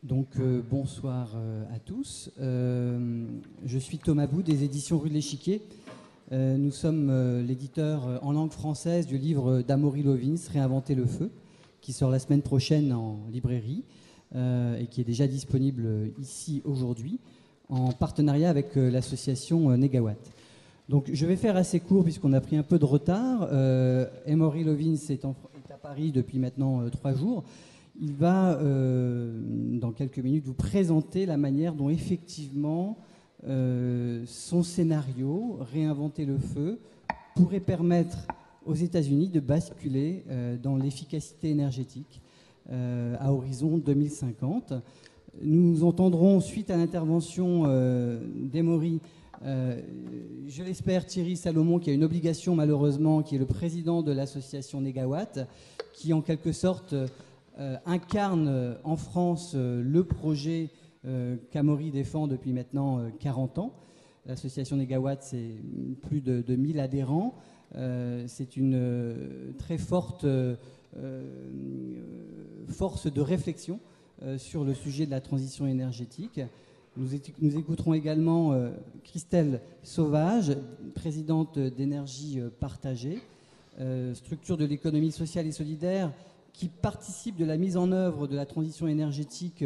Bonsoir à tous. Je suis Thomas Bou des éditions Rue de l'Échiquier. Nous sommes l'éditeur en langue française du livre d'Amory LOVINS, Réinventer le feu, qui sort la semaine prochaine en librairie et qui est déjà disponible ici aujourd'hui en partenariat avec l'association négaWatt. Donc je vais faire assez court puisqu'on a pris un peu de retard. Amory LOVINS est à Paris depuis maintenant 3 jours. Il va, dans quelques minutes, vous présenter la manière dont effectivement son scénario, Réinventer le feu, pourrait permettre aux États-Unis de basculer dans l'efficacité énergétique à horizon 2050. Nous entendrons, suite à l'intervention d'Amory, je l'espère, Thierry SALOMON, qui a une obligation malheureusement, qui est le président de l'association négaWatt, qui en quelque sorte incarne en France le projet qu'Amory défend depuis maintenant 40 ans. L'association négaWatt, c'est plus de 1000 adhérents. C'est une très forte force de réflexion sur le sujet de la transition énergétique. Nous écouterons également Christel SAUVAGE, présidente d'Énergie Partagée, structure de l'économie sociale et solidaire qui participe de la mise en œuvre de la transition énergétique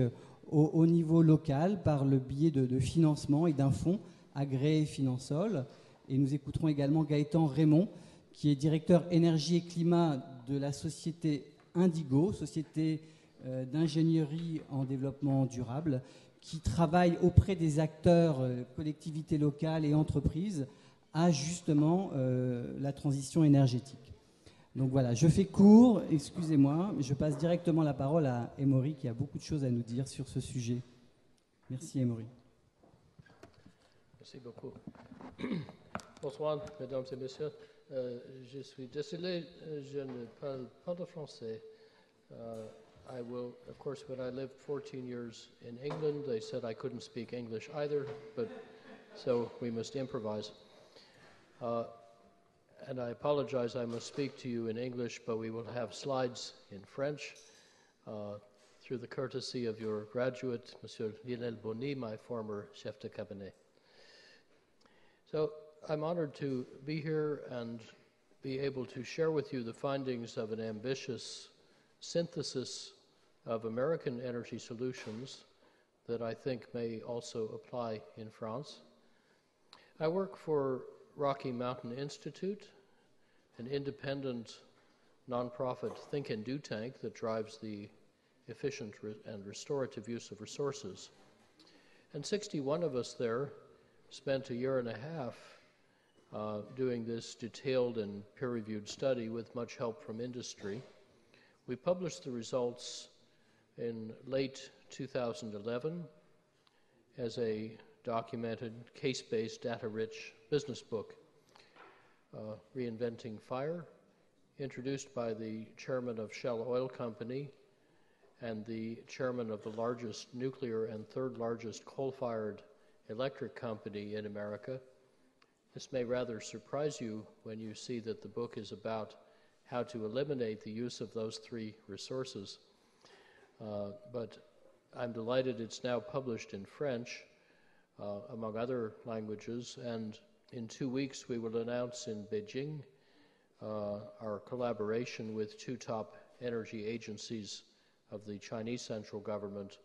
au niveau local par le biais de financement et d'un fonds agréé Finansol. Et nous écouterons également Gaëtan REMOND, qui est directeur énergie et climat de la société Indigo, société d'ingénierie en développement durable, qui travaille auprès des acteurs, collectivités locales et entreprises à justement la transition énergétique. Donc voilà, je fais court, excusez-moi, je passe directement la parole à Amory qui a beaucoup de choses à nous dire sur ce sujet. Merci Amory. Merci beaucoup. Bonsoir, mesdames et messieurs. Je suis désolé, je ne parle pas de français. I will, of course, when I lived 14 years in England, they said I couldn't speak English either, but so we must improvise. And I apologize, I must speak to you in English, but we will have slides in French through the courtesy of your graduate, Monsieur Lionel Bonny, my former chef de cabinet. So I'm honored to be here and be able to share with you the findings of an ambitious synthesis of American energy solutions that I think may also apply in France. I work for Rocky Mountain Institute, an independent nonprofit think and do tank that drives the efficient and restorative use of resources. And 61 of us there spent a year and a half doing this detailed and peer-reviewed study with much help from industry. We published the results in late 2011 as a documented, case-based, data-rich business book, Reinventing Fire, introduced by the chairman of Shell Oil Company and the chairman of the largest nuclear and third largest coal-fired electric company in America. This may rather surprise you when you see that the book is about how to eliminate the use of those 3 resources. But I'm delighted it's now published in French, among other languages, and in 2 weeks we will announce in Beijing our collaboration with 2 top energy agencies of the Chinese central government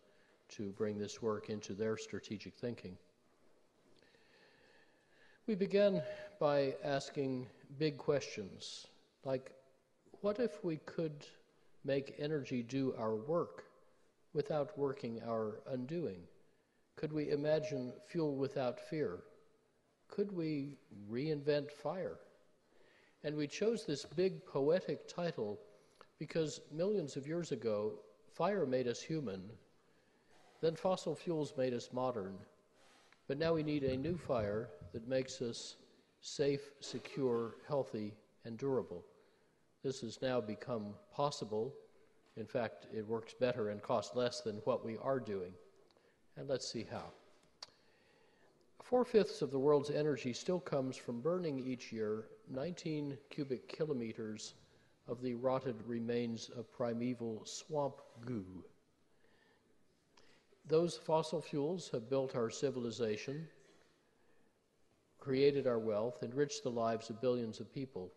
to bring this work into their strategic thinking. We began by asking big questions, like, what if we could make energy do our work without working our undoing? Could we imagine fuel without fear? Could we reinvent fire? And we chose this big poetic title because millions of years ago, fire made us human, then fossil fuels made us modern, but now we need a new fire that makes us safe, secure, healthy, and durable. This has now become possible. In fact, it works better and costs less than what we are doing. And let's see how. 4/5 of the world's energy still comes from burning each year 19 cubic kilometers of the rotted remains of primeval swamp goo. Those fossil fuels have built our civilization, created our wealth, enriched the lives of billions of people.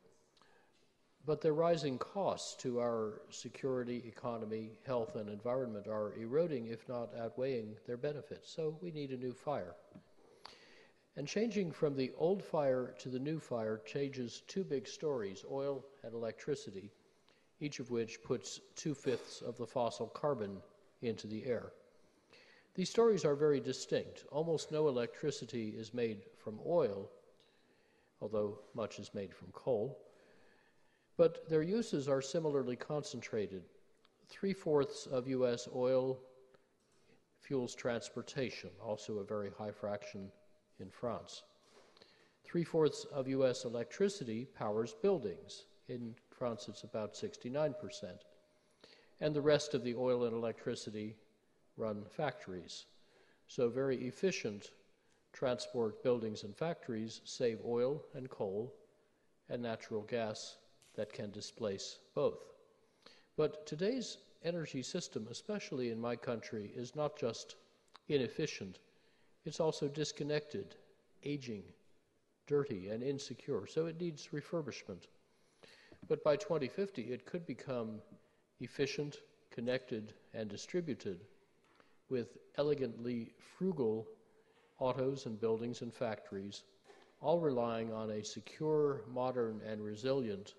But their rising costs to our security, economy, health, and environment are eroding, if not outweighing, their benefits. So we need a new fire. And changing from the old fire to the new fire changes two big stories, oil and electricity, each of which puts 2/5 of the fossil carbon into the air. These stories are very distinct. Almost no electricity is made from oil, although much is made from coal. But their uses are similarly concentrated. 3/4 of U.S. oil fuels transportation, also a very high fraction in France. 3/4 of U.S. electricity powers buildings. In France, it's about 69%. And the rest of the oil and electricity run factories. So very efficient transport, buildings, and factories save oil and coal and natural gas that can displace both. But today's energy system, especially in my country, is not just inefficient, it's also disconnected, aging, dirty, and insecure, so it needs refurbishment. But by 2050, it could become efficient, connected, and distributed with elegantly frugal autos and buildings and factories, all relying on a secure, modern, and resilient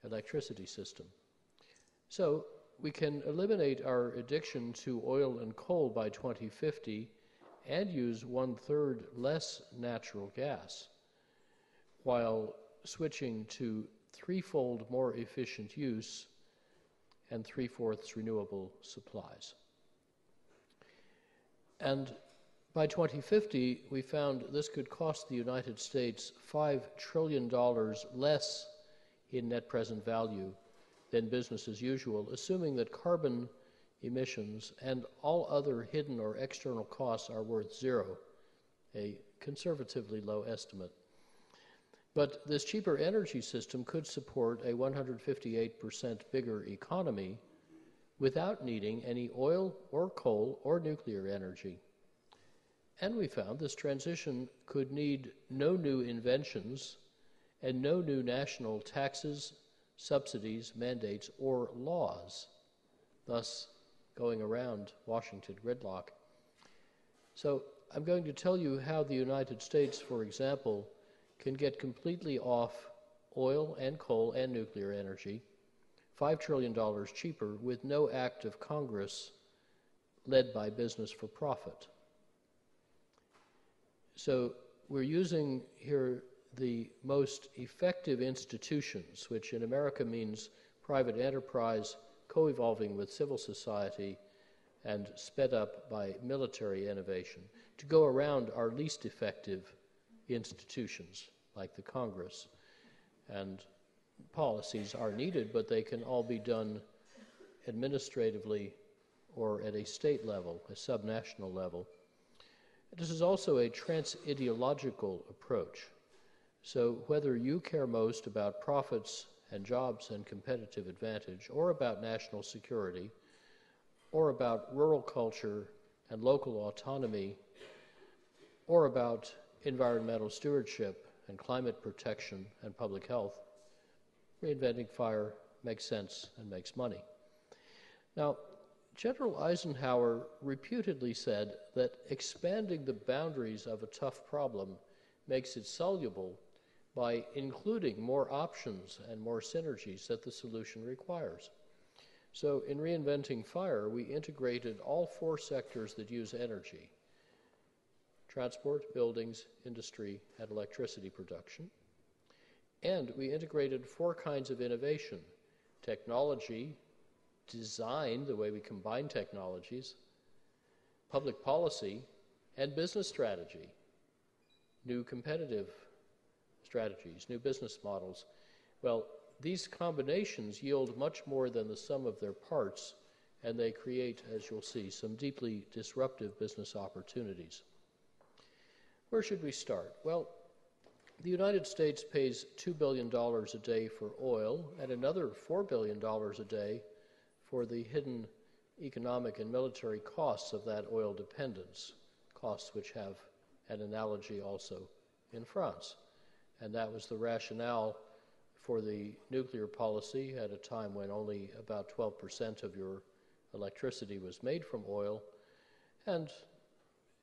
electricity system. So we can eliminate our addiction to oil and coal by 2050 and use 1/3 less natural gas, while switching to 3-fold more efficient use and 3/4 renewable supplies. And by 2050, we found this could cost the United States $5 trillion less in net present value than business as usual, assuming that carbon emissions and all other hidden or external costs are worth zero, a conservatively low estimate. But this cheaper energy system could support a 158% bigger economy without needing any oil or coal or nuclear energy. And we found this transition could need no new inventions and no new national taxes, subsidies, mandates, or laws, thus going around Washington gridlock. So I'm going to tell you how the United States, for example, can get completely off oil and coal and nuclear energy, $5 trillion cheaper, with no act of Congress led by business for profit. So we're using here the most effective institutions, which in America means private enterprise co-evolving with civil society and sped up by military innovation, to go around our least effective institutions, like the Congress. And policies are needed, but they can all be done administratively or at a state level, a subnational level. This is also a trans-ideological approach. So whether you care most about profits and jobs and competitive advantage, or about national security, or about rural culture and local autonomy, or about environmental stewardship and climate protection and public health, reinventing fire makes sense and makes money. Now, General Eisenhower reputedly said that expanding the boundaries of a tough problem makes it soluble by including more options and more synergies that the solution requires. So in Reinventing Fire, we integrated all 4 sectors that use energy: transport, buildings, industry, and electricity production. And we integrated 4 kinds of innovation: technology, design, the way we combine technologies, public policy, and business strategy, new competitive strategies, new business models. Well, these combinations yield much more than the sum of their parts, and they create, as you'll see, some deeply disruptive business opportunities. Where should we start? Well, the United States pays $2 billion a day for oil and another $4 billion a day for the hidden economic and military costs of that oil dependence, costs which have an analogy also in France. And that was the rationale for the nuclear policy at a time when only about 12% of your electricity was made from oil, and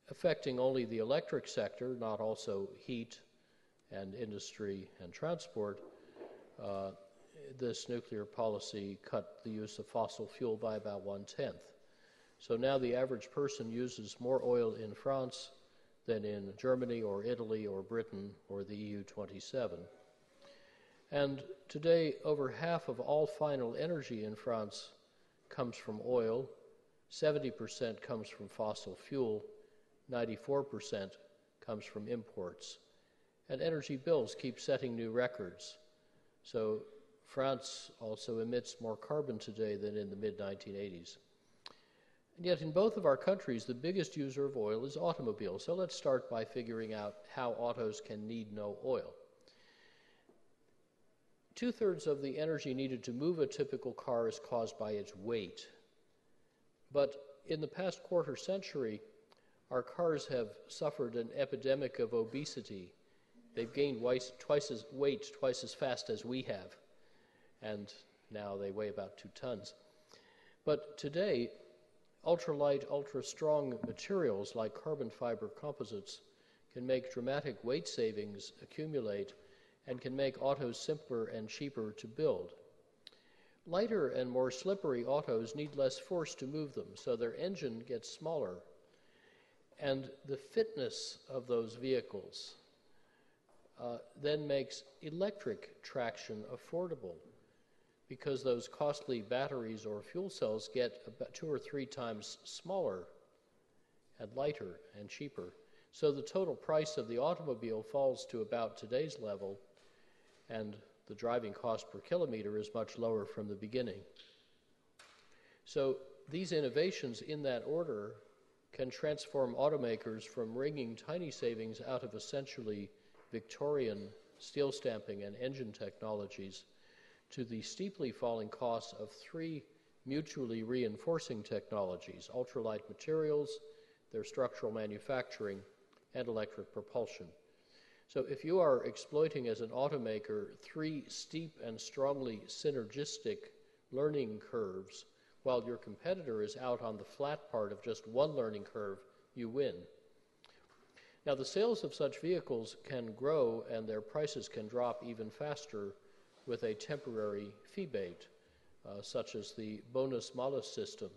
affecting only the electric sector, not also heat and industry and transport. This nuclear policy cut the use of fossil fuel by about 1/10. So now the average person uses more oil in France than in Germany or Italy or Britain or the EU 27. And today, over half of all final energy in France comes from oil, 70% comes from fossil fuel, 94% comes from imports. And energy bills keep setting new records. So France also emits more carbon today than in the mid-1980s. And yet in both of our countries, the biggest user of oil is automobiles. So let's start by figuring out how autos can need no oil. 2/3 of the energy needed to move a typical car is caused by its weight. But in the past quarter century, our cars have suffered an epidemic of obesity. They've gained twice as fast as we have, and now they weigh about 2 tons. But today, ultralight, ultra-strong materials like carbon fiber composites can make dramatic weight savings accumulate and can make autos simpler and cheaper to build. Lighter and more slippery autos need less force to move them, so their engine gets smaller. And the fitness of those vehicles then makes electric traction affordable, because those costly batteries or fuel cells get about 2 or 3 times smaller and lighter and cheaper. So the total price of the automobile falls to about today's level, and the driving cost per kilometer is much lower from the beginning. So these innovations in that order can transform automakers from wringing tiny savings out of essentially Victorian steel stamping and engine technologies to the steeply falling costs of 3 mutually reinforcing technologies: ultralight materials, their structural manufacturing, and electric propulsion. So if you are exploiting as an automaker 3 steep and strongly synergistic learning curves, while your competitor is out on the flat part of just one learning curve, you win. Now, the sales of such vehicles can grow and their prices can drop even faster with a temporary fee bait, such as the bonus-malus system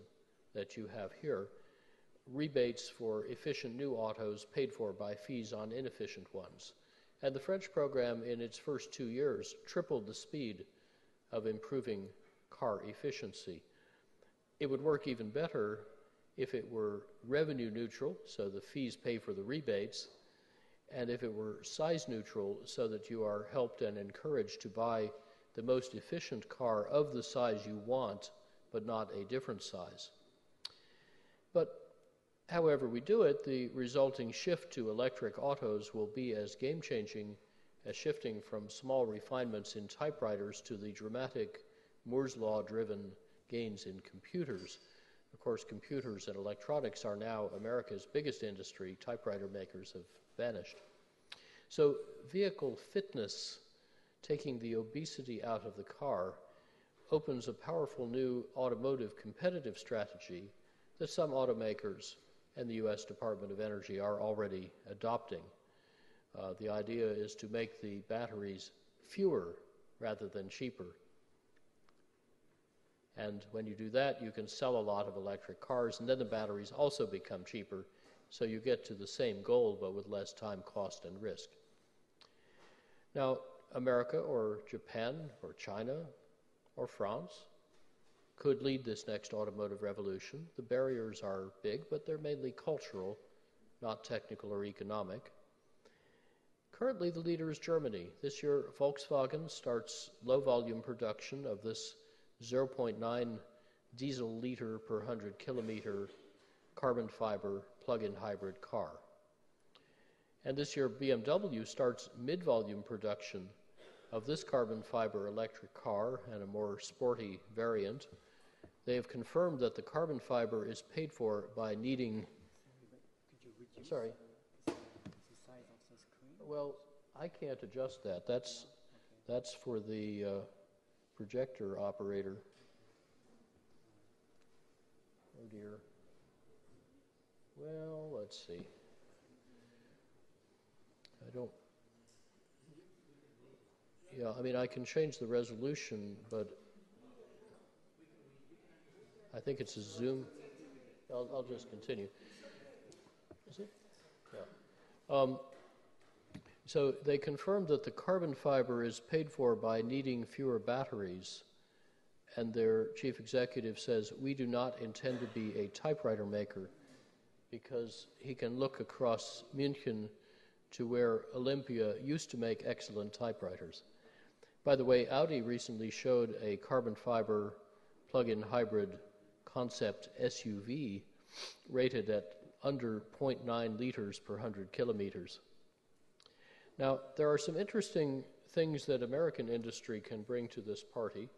that you have here, rebates for efficient new autos paid for by fees on inefficient ones. And the French program, in its first 2 years, tripled the speed of improving car efficiency. It would work even better if it were revenue neutral, so the fees pay for the rebates, and if it were size neutral, so that you are helped and encouraged to buy the most efficient car of the size you want, but not a different size. But however we do it, the resulting shift to electric autos will be as game-changing as shifting from small refinements in typewriters to the dramatic Moore's law-driven gains in computers. Of course, computers and electronics are now America's biggest industry. Typewriter makers have vanished. So vehicle fitness, taking the obesity out of the car, opens a powerful new automotive competitive strategy that some automakers and the U.S. Department of Energy are already adopting. The idea is to make the batteries fewer rather than cheaper. And when you do that, you can sell a lot of electric cars, and then the batteries also become cheaper, so you get to the same goal, but with less time, cost, and risk. Now, America or Japan or China or France could lead this next automotive revolution. The barriers are big, but they're mainly cultural, not technical or economic. Currently, the leader is Germany. This year, Volkswagen starts low-volume production of this 0.9 diesel liter per 100 kilometer carbon fiber plug-in hybrid car. And this year, BMW starts mid-volume production of this carbon fiber electric car and a more sporty variant they have confirmed that the carbon fiber is paid for by needing... Sorry. Well, I can't adjust that. That's for the projector operator. Oh dear. Well, let's see. I don't... Yeah, I mean, I can change the resolution, but I think it's a zoom. I'll just continue. Is it? Yeah. So they confirmed that the carbon fiber is paid for by needing fewer batteries, and their chief executive says, we do not intend to be a typewriter maker, because he can look across München to where Olympia used to make excellent typewriters. By the way, Audi recently showed a carbon fiber plug-in hybrid concept SUV rated at under 0.9 liters per 100 kilometers. Now, there are some interesting things that American industry can bring to this party.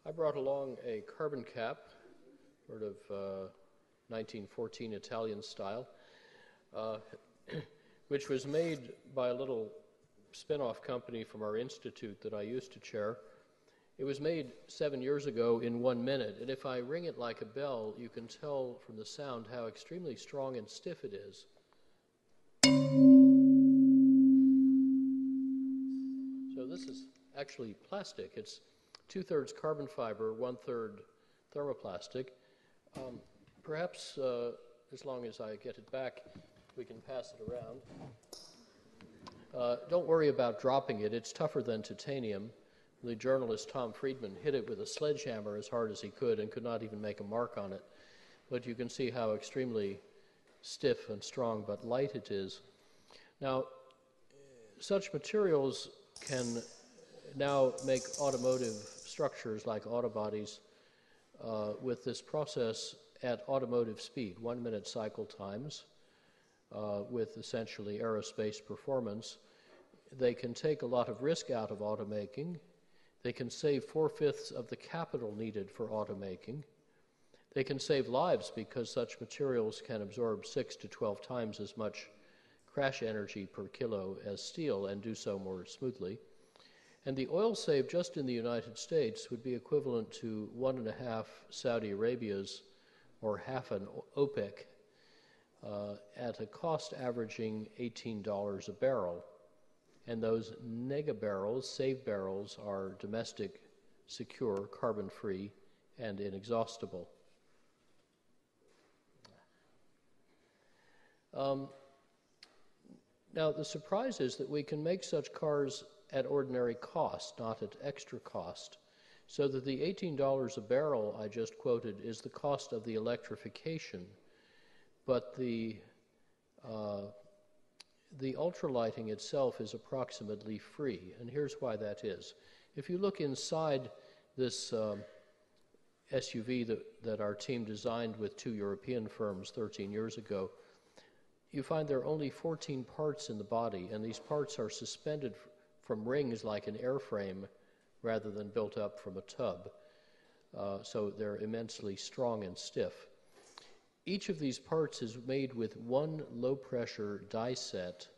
I brought along a carbon cap, sort of 1914 Italian style, which was made by a little spin-off company from our institute that I used to chair. It was made 7 years ago in 1 minute, and if I ring it like a bell, you can tell from the sound how extremely strong and stiff it is. So this is actually plastic. It's 2/3 carbon fiber, 1/3 thermoplastic. Perhaps, as long as I get it back, we can pass it around. Don't worry about dropping it. It's tougher than titanium. The journalist Tom Friedman hit it with a sledgehammer as hard as he could and could not even make a mark on it. But you can see how extremely stiff and strong but light it is. Now, such materials can now make automotive structures like autobodies with this process at automotive speed, 1 minute cycle times, with essentially aerospace performance. They can take a lot of risk out of automaking. They can save 4/5 of the capital needed for automaking. They can save lives because such materials can absorb 6 to 12 times as much crash energy per kilo as steel and do so more smoothly. And the oil saved just in the United States would be equivalent to 1.5 Saudi Arabia's or half an OPEC at a cost averaging $18 a barrel. And those nega barrels, saved barrels, are domestic, secure, carbon-free, and inexhaustible. Now, the surprise is that we can make such cars at ordinary cost, not at extra cost, so that the $18 a barrel I just quoted is the cost of the electrification, but the ultralighting itself is approximately free, and here's why that is. If you look inside this SUV that our team designed with 2 European firms 13 years ago, you find there are only 14 parts in the body, and these parts are suspended from rings like an airframe rather than built up from a tub. So they're immensely strong and stiff. Each of these parts is made with one low-pressure die set.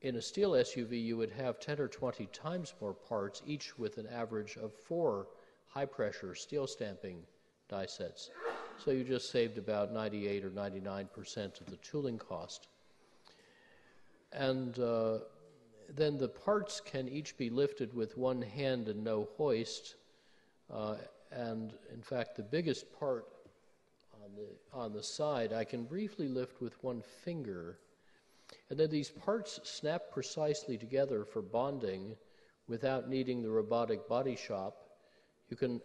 In a steel SUV, you would have 10 or 20 times more parts, each with an average of 4 high-pressure steel stamping die sets. So you just saved about 98 or 99% of the tooling cost. And then the parts can each be lifted with one hand and no hoist. And in fact, the biggest part on the side I can briefly lift with one finger. And then these parts snap precisely together for bonding without needing the robotic body shop. You can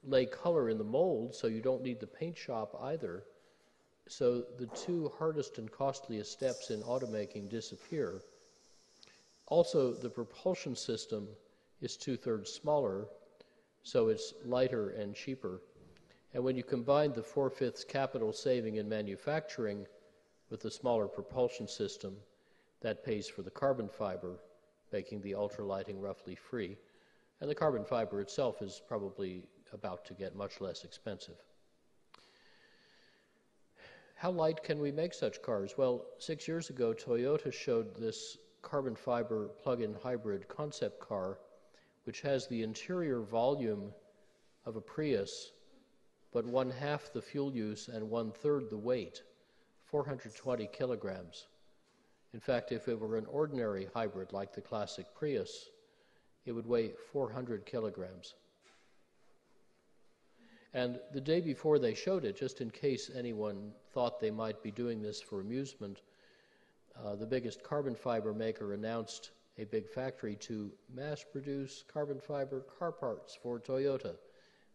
lay color in the mold, so you don't need the paint shop either. So the 2 hardest and costliest steps in automaking disappear. Also, the propulsion system is 2/3 smaller, so it's lighter and cheaper. And when you combine the 4/5 capital saving in manufacturing with the smaller propulsion system, that pays for the carbon fiber, making the ultralighting roughly free. And the carbon fiber itself is probably about to get much less expensive. how light can we make such cars? Well, 6 years ago, Toyota showed this carbon fiber plug-in hybrid concept car, which has the interior volume of a Prius, but 1/2 the fuel use and 1/3 the weight, 420 kilograms. In fact, if it were an ordinary hybrid like the classic Prius, it would weigh 400 kilograms. And the day before they showed it, just in case anyone thought they might be doing this for amusement, the biggest carbon fiber maker announced a big factory to mass produce carbon fiber car parts for Toyota,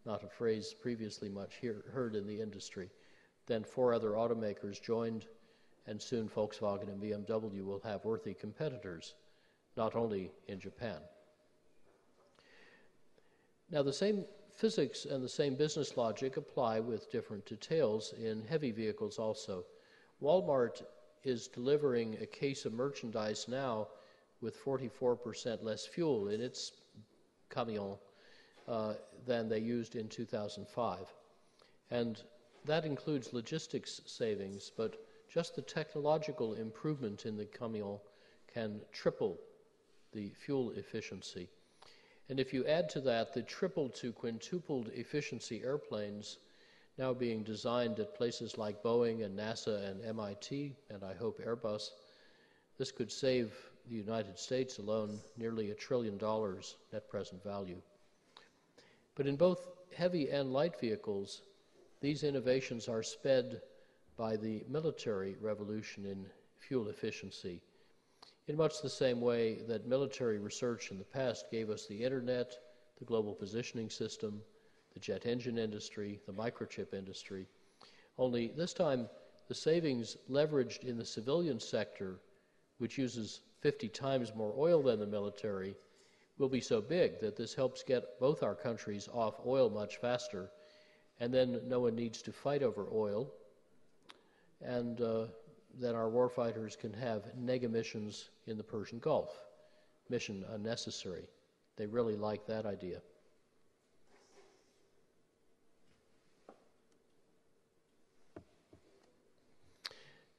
not a phrase previously much heard in the industry. Then 4 other automakers joined, and soon Volkswagen and BMW will have worthy competitors, not only in Japan. Now, the same physics and the same business logic apply with different details in heavy vehicles also. Walmart is delivering a case of merchandise now with 44% less fuel in its camion than they used in 2005. And that includes logistics savings, but just the technological improvement in the camion can triple the fuel efficiency. And if you add to that the triple to quintupled efficiency airplanes now being designed at places like Boeing and NASA and MIT, and I hope Airbus, this could save the United States alone nearly $1 trillion net present value. But in both heavy and light vehicles, these innovations are sped by the military revolution in fuel efficiency, in much the same way that military research in the past gave us the internet, the global positioning system, the jet engine industry, the microchip industry. Only this time, the savings leveraged in the civilian sector, which uses 50 times more oil than the military, will be so big that this helps get both our countries off oil much faster, and then no one needs to fight over oil, and then our warfighters can have neg missions in the Persian Gulf. Mission unnecessary. They really like that idea.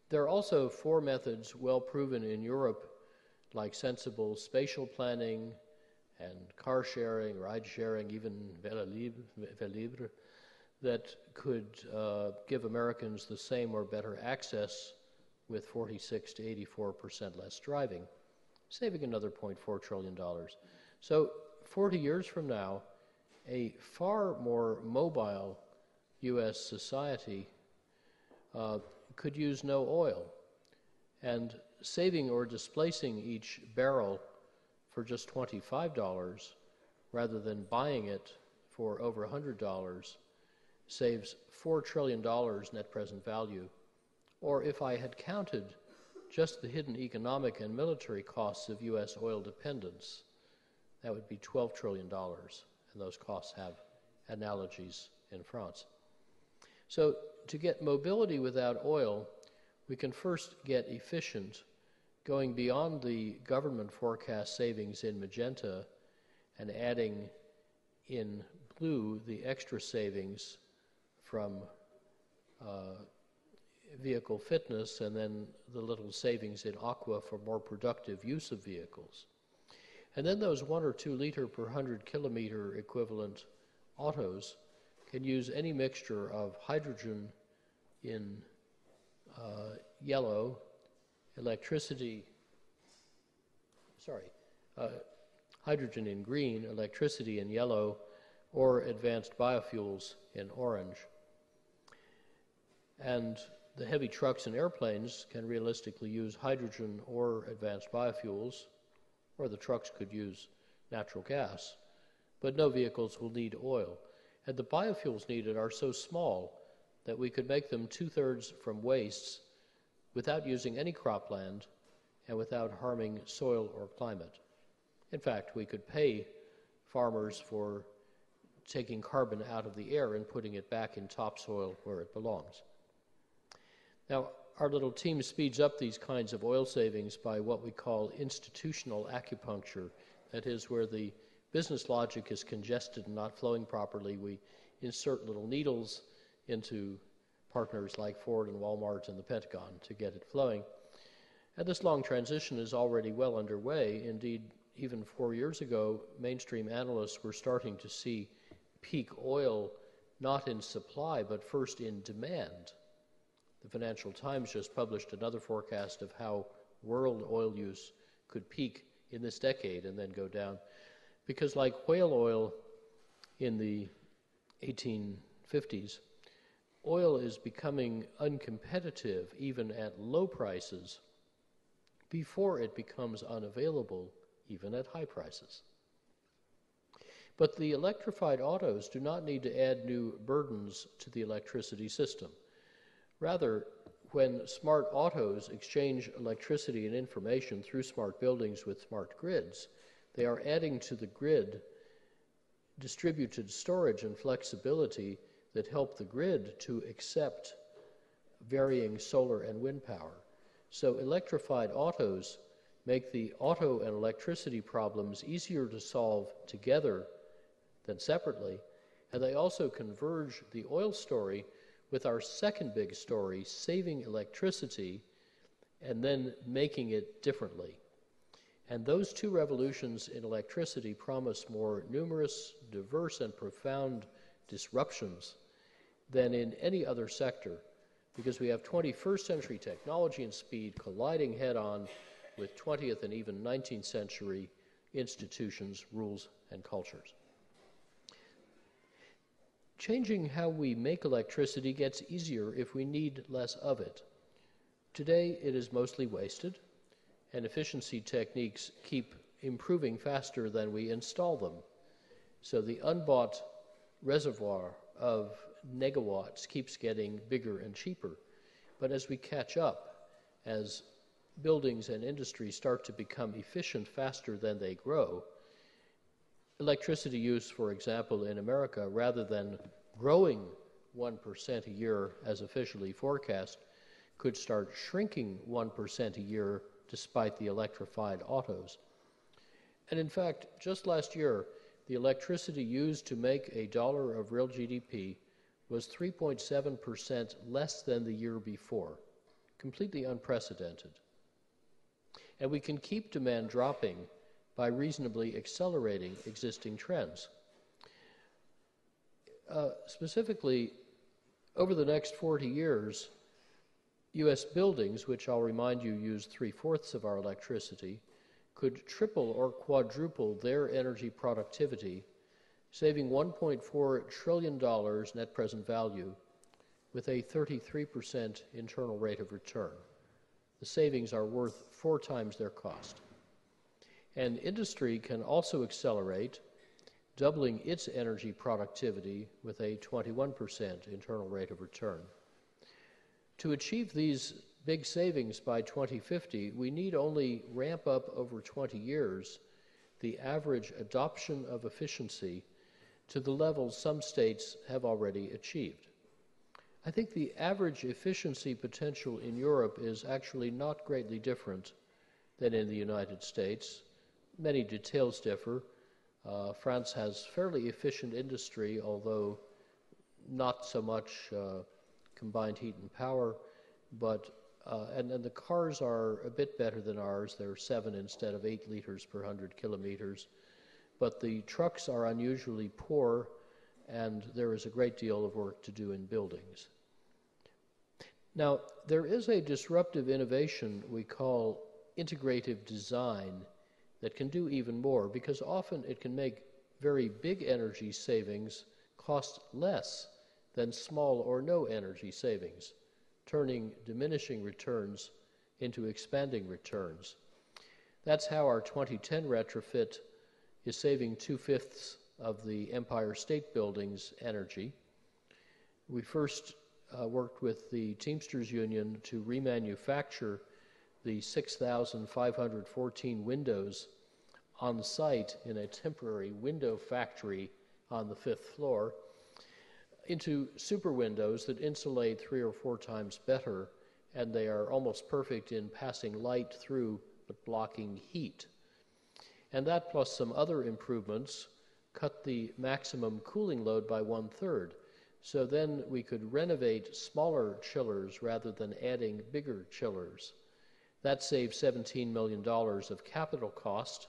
There are also 4 methods well proven in Europe, like sensible spatial planning and car sharing, ride sharing, even vélo libre, that could give Americans the same or better access with 46 to 84% less driving, saving another $0.4 trillion. So 40 years from now, a far more mobile U.S. society could use no oil, and saving or displacing each barrel for just $25 rather than buying it for over $100 saves $4 trillion net present value. Or if I had counted just the hidden economic and military costs of U.S. oil dependence, that would be $12 trillion, and those costs have analogies in France. So to get mobility without oil, we can first get efficient, going beyond the government forecast savings in magenta and adding in blue the extra savings from vehicle fitness, and then the little savings in aqua for more productive use of vehicles. And then those 1 or 2 liter per 100 kilometer equivalent autos can use any mixture of hydrogen in yellow, hydrogen in green, electricity in yellow, or advanced biofuels in orange. And the heavy trucks and airplanes can realistically use hydrogen or advanced biofuels, or the trucks could use natural gas, but no vehicles will need oil. And the biofuels needed are so small that we could make them 2/3 from wastes without using any cropland and without harming soil or climate. In fact, we could pay farmers for taking carbon out of the air and putting it back in topsoil where it belongs. Now, our little team speeds up these kinds of oil savings by what we call institutional acupuncture. That is, where the business logic is congested and not flowing properly, we insert little needles into partners like Ford and Walmart and the Pentagon to get it flowing. And this long transition is already well underway. Indeed, even 4 years ago, mainstream analysts were starting to see peak oil not in supply, but first in demand. The Financial Times just published another forecast of how world oil use could peak in this decade and then go down. Because like whale oil in the 1850s, oil is becoming uncompetitive even at low prices before it becomes unavailable even at high prices. But the electrified autos do not need to add new burdens to the electricity system. Rather, when smart autos exchange electricity and information through smart buildings with smart grids, they are adding to the grid distributed storage and flexibility that help the grid to accept varying solar and wind power. So electrified autos make the auto and electricity problems easier to solve together than separately, and they also converge the oil story with our second big story, saving electricity and then making it differently. And those two revolutions in electricity promise more numerous, diverse, and profound disruptions than in any other sector, because we have 21st century technology and speed colliding head-on with 20th and even 19th century institutions, rules, and cultures. Changing how we make electricity gets easier if we need less of it. Today, it is mostly wasted, and efficiency techniques keep improving faster than we install them. So the unbought reservoir of negawatts keeps getting bigger and cheaper. But as we catch up, as buildings and industry start to become efficient faster than they grow, electricity use, for example, in America, rather than growing 1% a year as officially forecast, could start shrinking 1% a year despite the electrified autos. And in fact, just last year, the electricity used to make $1 of real GDP was 3.7% less than the year before, completely unprecedented. And we can keep demand dropping by reasonably accelerating existing trends. Specifically, over the next 40 years, U.S. buildings, which I'll remind you use 3/4 of our electricity, could triple or quadruple their energy productivity, saving $1.4 trillion net present value with a 33% internal rate of return. The savings are worth 4 times their cost. And industry can also accelerate, doubling its energy productivity with a 21% internal rate of return. To achieve these big savings by 2050, we need only ramp up over 20 years the average adoption of efficiency to the levels some states have already achieved. I think the average efficiency potential in Europe is actually not greatly different than in the United States. Many details differ. France has fairly efficient industry, although not so much combined heat and power, but and the cars are a bit better than ours. They're 7 instead of 8 liters per 100 kilometers. But the trucks are unusually poor, and there is a great deal of work to do in buildings. Now, there is a disruptive innovation we call integrative design that can do even more, because often it can make very big energy savings cost less than small or no energy savings, turning diminishing returns into expanding returns. That's how our 2010 retrofit is saving 2/5 of the Empire State Building's energy. We first worked with the Teamsters Union to remanufacture the 6,514 windows on site in a temporary window factory on the 5th floor into super windows that insulate 3 or 4 times better, and they are almost perfect in passing light through but blocking heat. And that, plus some other improvements, cut the maximum cooling load by 1/3. So then we could renovate smaller chillers rather than adding bigger chillers. That saved $17 million of capital cost,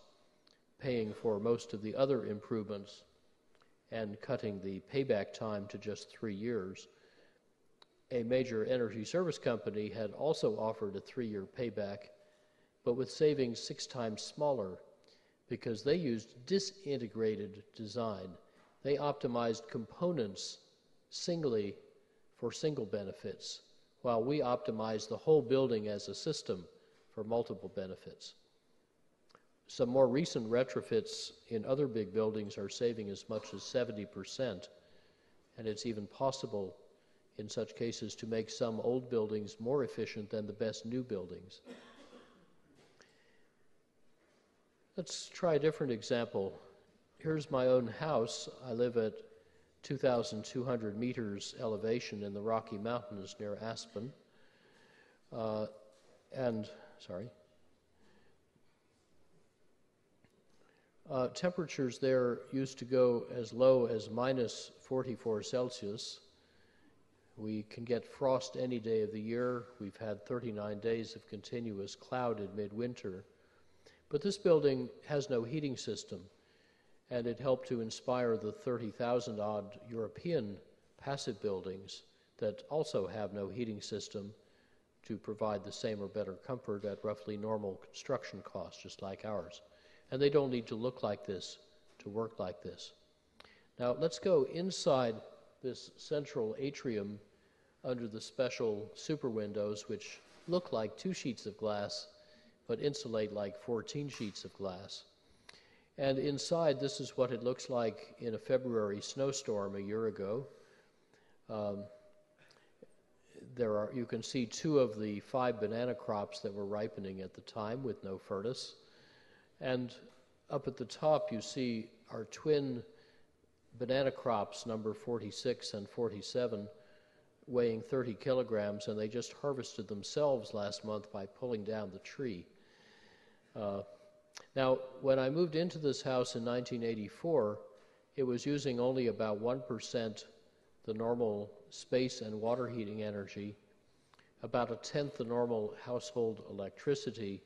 paying for most of the other improvements and cutting the payback time to just 3 years. A major energy service company had also offered a 3-year payback, but with savings 6 times smaller, because they used disintegrated design. They optimized components singly for single benefits, while we optimized the whole building as a system for multiple benefits. Some more recent retrofits in other big buildings are saving as much as 70%, and it's even possible in such cases to make some old buildings more efficient than the best new buildings. Let's try a different example. Here's my own house. I live at 2,200 meters elevation in the Rocky Mountains near Aspen. Temperatures there used to go as low as minus 44 Celsius. We can get frost any day of the year. We've had 39 days of continuous cloud in midwinter. But this building has no heating system, and it helped to inspire the 30,000 odd European passive buildings that also have no heating system to provide the same or better comfort at roughly normal construction costs, just like ours. And they don't need to look like this to work like this. Now let's go inside this central atrium under the special super windows, which look like 2 sheets of glass but insulate like 14 sheets of glass. And inside, this is what it looks like in a February snowstorm a year ago. You can see 2 of the 5 banana crops that were ripening at the time with no furnace. And up at the top, you see our twin banana crops, number 46 and 47, weighing 30 kilograms, and they just harvested themselves last month by pulling down the tree. Now, when I moved into this house in 1984, it was using only about 1% the normal space and water heating energy, about 1/10 the normal household electricity,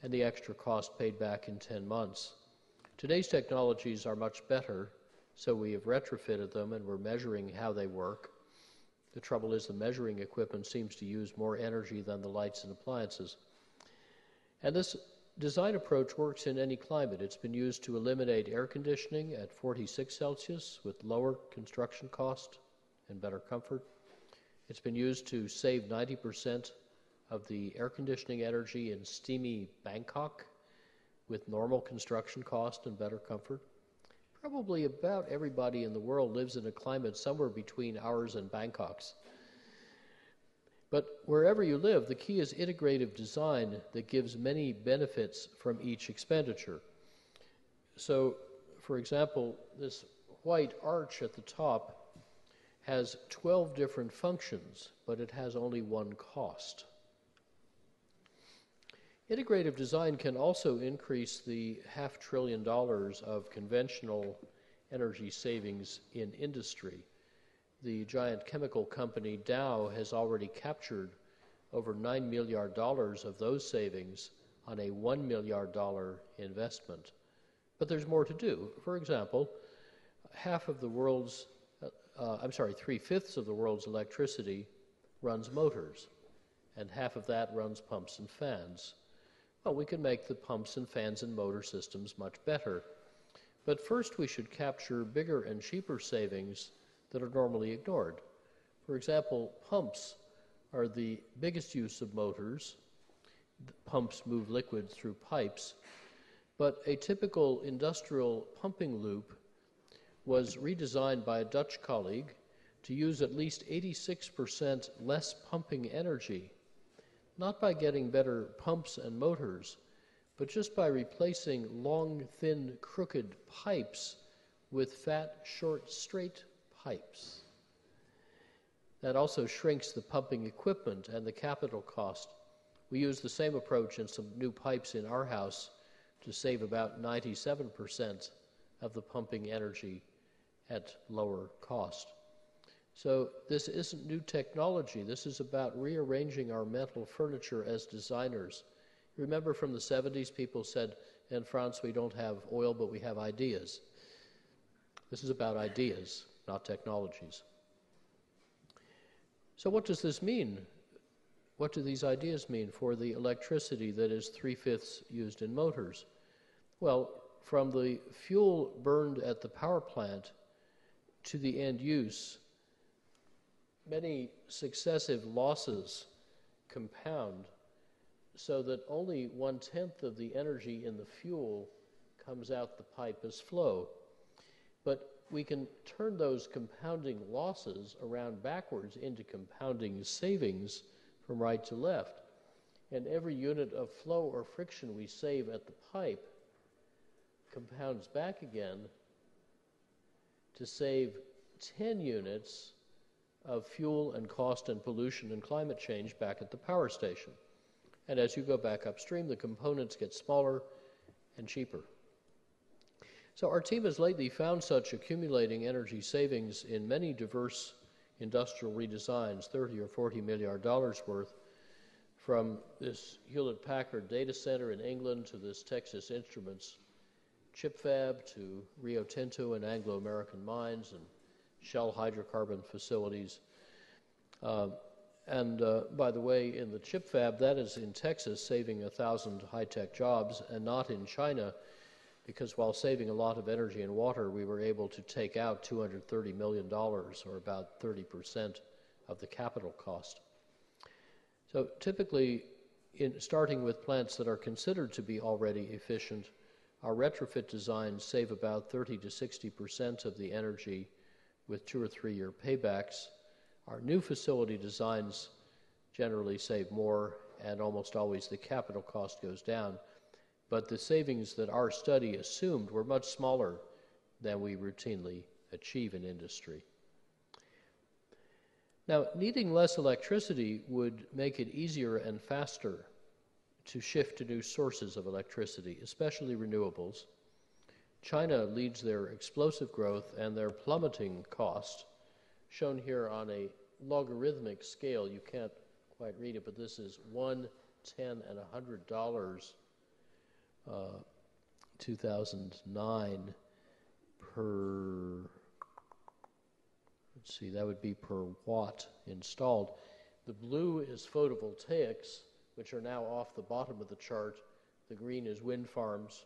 and the extra cost paid back in 10 months. Today's technologies are much better, so we have retrofitted them and we're measuring how they work. The trouble is the measuring equipment seems to use more energy than the lights and appliances. And this design approach works in any climate. It's been used to eliminate air conditioning at 46 Celsius with lower construction cost and better comfort. It's been used to save 90% of the air conditioning energy in steamy Bangkok with normal construction cost and better comfort. Probably about everybody in the world lives in a climate somewhere between ours and Bangkok's. But wherever you live, the key is integrative design that gives many benefits from each expenditure. So, for example, this white arch at the top has 12 different functions, but it has only one cost. Integrative design can also increase the $500 billion of conventional energy savings in industry. The giant chemical company Dow has already captured over $9 million of those savings on a $1 million investment. But there's more to do. For example, 3/5 of the world's electricity runs motors, and half of that runs pumps and fans. Well, we can make the pumps and fans and motor systems much better. But first we should capture bigger and cheaper savings that are normally ignored. For example, pumps are the biggest use of motors. The pumps move liquids through pipes, but a typical industrial pumping loop was redesigned by a Dutch colleague to use at least 86% less pumping energy, not by getting better pumps and motors, but just by replacing long, thin, crooked pipes with fat, short, straight pipes. That also shrinks the pumping equipment and the capital cost. We use the same approach in some new pipes in our house to save about 97% of the pumping energy at lower cost. So this isn't new technology. This is about rearranging our mental furniture as designers. Remember from the 70s, people said, in France we don't have oil, but we have ideas. This is about ideas, not technologies. So what does this mean? What do these ideas mean for the electricity that is 3/5 used in motors? Well, from the fuel burned at the power plant to the end use, many successive losses compound so that only 1/10 of the energy in the fuel comes out the pipe as flow. But we can turn those compounding losses around backwards into compounding savings from right to left. And every unit of flow or friction we save at the pipe compounds back again to save 10 units of fuel and cost and pollution and climate change back at the power station. And as you go back upstream, the components get smaller and cheaper. So our team has lately found such accumulating energy savings in many diverse industrial redesigns, $30 or $40 million worth, from this Hewlett-Packard data center in England to this Texas Instruments chip fab to Rio Tinto and Anglo-American mines and Shell hydrocarbon facilities. By the way, in the chip fab, that is in Texas, saving 1,000 high-tech jobs, and not in China, because while saving a lot of energy and water, we were able to take out $230 million, or about 30% of the capital cost. So typically, starting with plants that are considered to be already efficient, our retrofit designs save about 30 to 60% of the energy with 2 or 3 year paybacks. Our new facility designs generally save more, and almost always the capital cost goes down. But the savings that our study assumed were much smaller than we routinely achieve in industry. Now, needing less electricity would make it easier and faster to shift to new sources of electricity, especially renewables. China leads their explosive growth and their plummeting cost, shown here on a logarithmic scale. You can't quite read it, but this is $1, $10, and $100 2009 per, let's see, that would be per watt installed. The blue is photovoltaics, which are now off the bottom of the chart. The green is wind farms.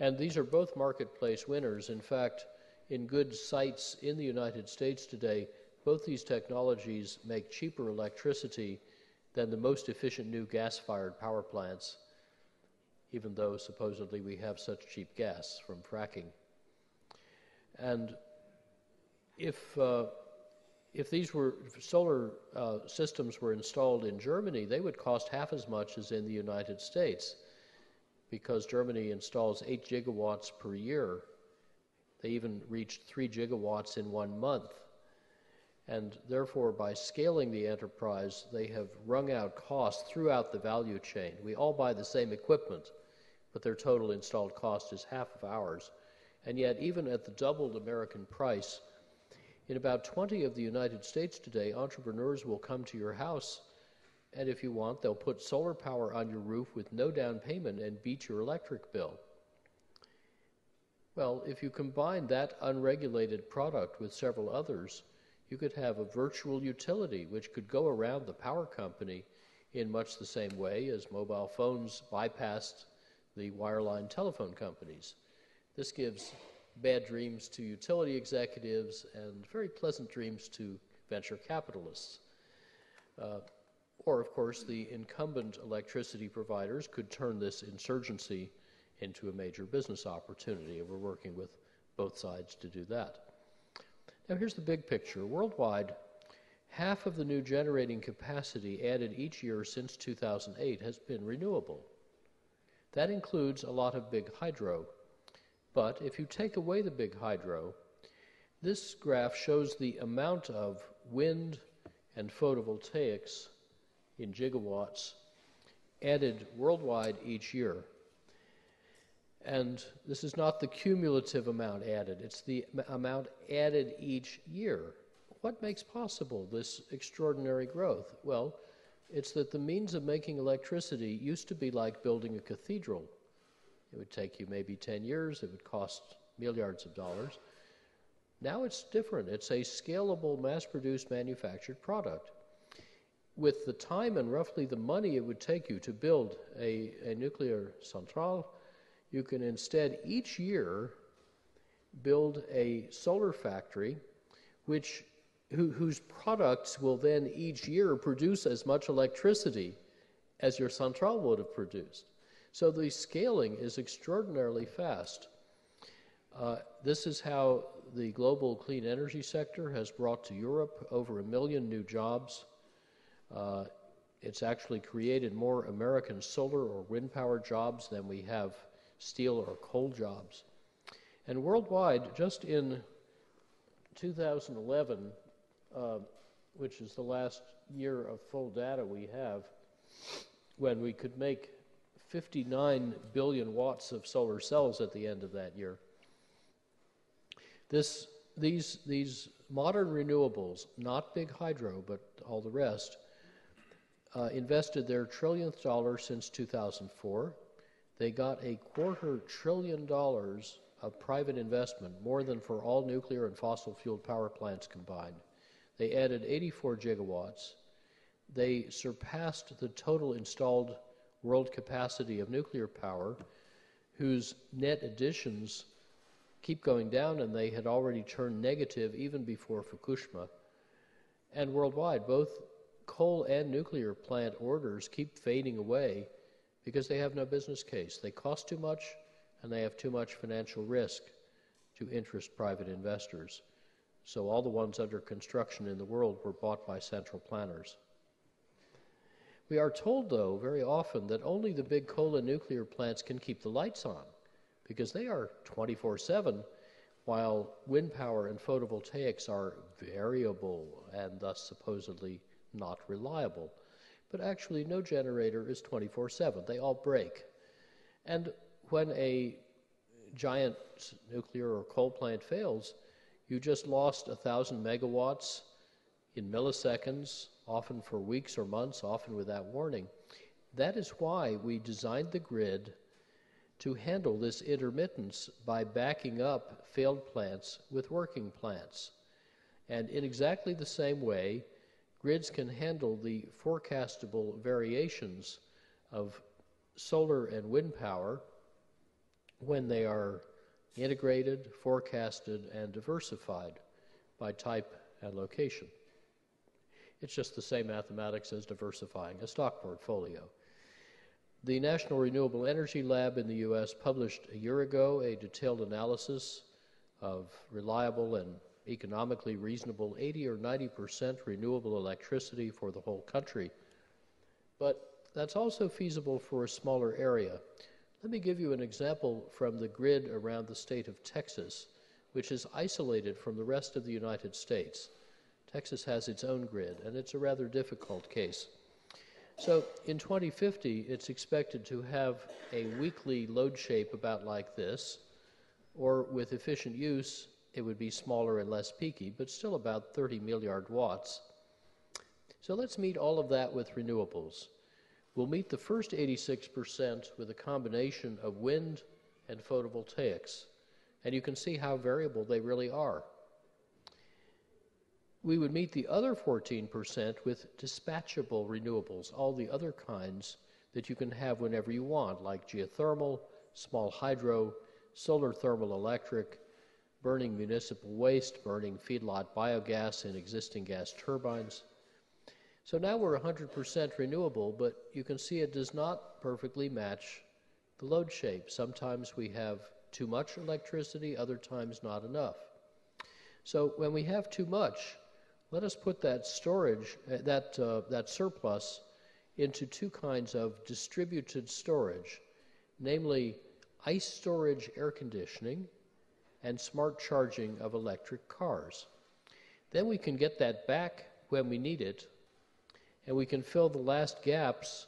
And these are both marketplace winners. In fact, in good sites in the United States today, both these technologies make cheaper electricity than the most efficient new gas-fired power plants, even though supposedly we have such cheap gas from fracking. And if solar systems were installed in Germany, they would cost half as much as in the United States, because Germany installs 8 gigawatts per year. They even reached 3 gigawatts in 1 month. And therefore, by scaling the enterprise, they have wrung out costs throughout the value chain. We all buy the same equipment, but their total installed cost is half of ours. And yet, even at the doubled American price, in about 20 of the United States today, entrepreneurs will come to your house, and if you want, they'll put solar power on your roof with no down payment and beat your electric bill. Well, if you combine that unregulated product with several others, you could have a virtual utility which could go around the power company in much the same way as mobile phones bypassed the wireline telephone companies. This gives bad dreams to utility executives and very pleasant dreams to venture capitalists. Or, of course, the incumbent electricity providers could turn this insurgency into a major business opportunity, and we're working with both sides to do that. Now, here's the big picture. Worldwide, half of the new generating capacity added each year since 2008 has been renewable. That includes a lot of big hydro. But if you take away the big hydro, this graph shows the amount of wind and photovoltaics in gigawatts added worldwide each year. And this is not the cumulative amount added, it's the amount added each year. what makes possible this extraordinary growth? Well, it's that the means of making electricity used to be like building a cathedral. It would take you maybe 10 years, it would cost milliards of dollars. Now it's different. It's a scalable, mass-produced, manufactured product. With the time and roughly the money it would take you to build a nuclear centrale, you can instead each year build a solar factory whose products will then each year produce as much electricity as your centrale would have produced. So the scaling is extraordinarily fast. This is how the global clean energy sector has brought to Europe over 1 million new jobs. It's actually created more American solar or wind power jobs than we have steel or coal jobs. And worldwide, just in 2011, which is the last year of full data we have, when we could make 59 billion watts of solar cells at the end of that year. These modern renewables, not big hydro, but all the rest, invested their trillionth dollar since 2004. They got $250 billion of private investment, more than for all nuclear and fossil-fueled power plants combined. They added 84 gigawatts. They surpassed the total installed world capacity of nuclear power, whose net additions keep going down, and they had already turned negative even before Fukushima. And worldwide, both coal and nuclear plant orders keep fading away because they have no business case. They cost too much, and they have too much financial risk to interest private investors. So all the ones under construction in the world were bought by central planners. We are told, though, very often that only the big coal and nuclear plants can keep the lights on because they are 24/7, while wind power and photovoltaics are variable and thus supposedly not reliable. But actually, no generator is 24/7. They all break. And when a giant nuclear or coal plant fails, you just lost 1,000 megawatts in milliseconds, often for weeks or months, often without warning. That is why we designed the grid to handle this intermittence by backing up failed plants with working plants. And in exactly the same way, grids can handle the forecastable variations of solar and wind power when they are integrated, forecasted, and diversified by type and location. It's just the same mathematics as diversifying a stock portfolio. The National Renewable Energy Lab in the US published a year ago a detailed analysis of reliable and economically reasonable 80 or 90% renewable electricity for the whole country. But that's also feasible for a smaller area. Let me give you an example from the grid around the state of Texas, which is isolated from the rest of the United States. Texas has its own grid, and it's a rather difficult case. So in 2050, it's expected to have a weekly load shape about like this, or with efficient use, it would be smaller and less peaky, but still about 30 milliard watts. So let's meet all of that with renewables. We'll meet the first 86% with a combination of wind and photovoltaics, and you can see how variable they really are. We would meet the other 14% with dispatchable renewables, all the other kinds that you can have whenever you want, like geothermal, small hydro, solar thermal electric, burning municipal waste, burning feedlot biogas in existing gas turbines. So now we're 100% renewable, but you can see it does not perfectly match the load shape. Sometimes we have too much electricity, other times not enough. So when we have too much, let us put that storage, that surplus, into two kinds of distributed storage, namely ice storage air conditioning and smart charging of electric cars. Then we can get that back when we need it, and we can fill the last gaps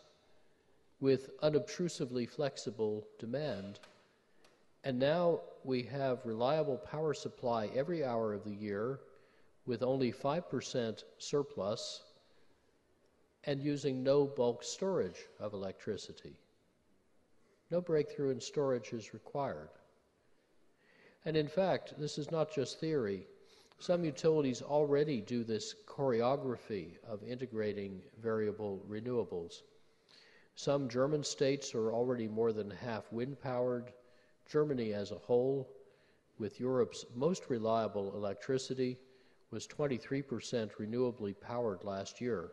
with unobtrusively flexible demand. And now we have reliable power supply every hour of the year, with only 5% surplus and using no bulk storage of electricity. No breakthrough in storage is required. And in fact, this is not just theory. Some utilities already do this choreography of integrating variable renewables. Some German states are already more than half wind-powered. Germany as a whole, with Europe's most reliable electricity, was 23% renewably powered last year,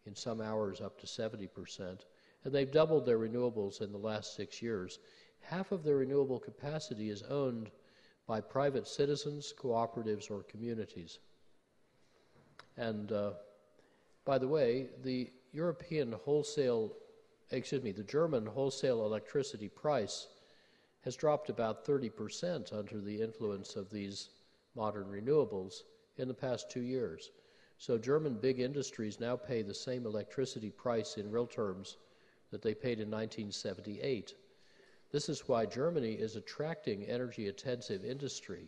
in some hours up to 70%. And they've doubled their renewables in the last 6 years. Half of their renewable capacity is owned by private citizens, cooperatives, or communities. And by the way, the German wholesale electricity price has dropped about 30% under the influence of these modern renewables in the past 2 years. So German big industries now pay the same electricity price in real terms that they paid in 1978. This is why Germany is attracting energy-intensive industry,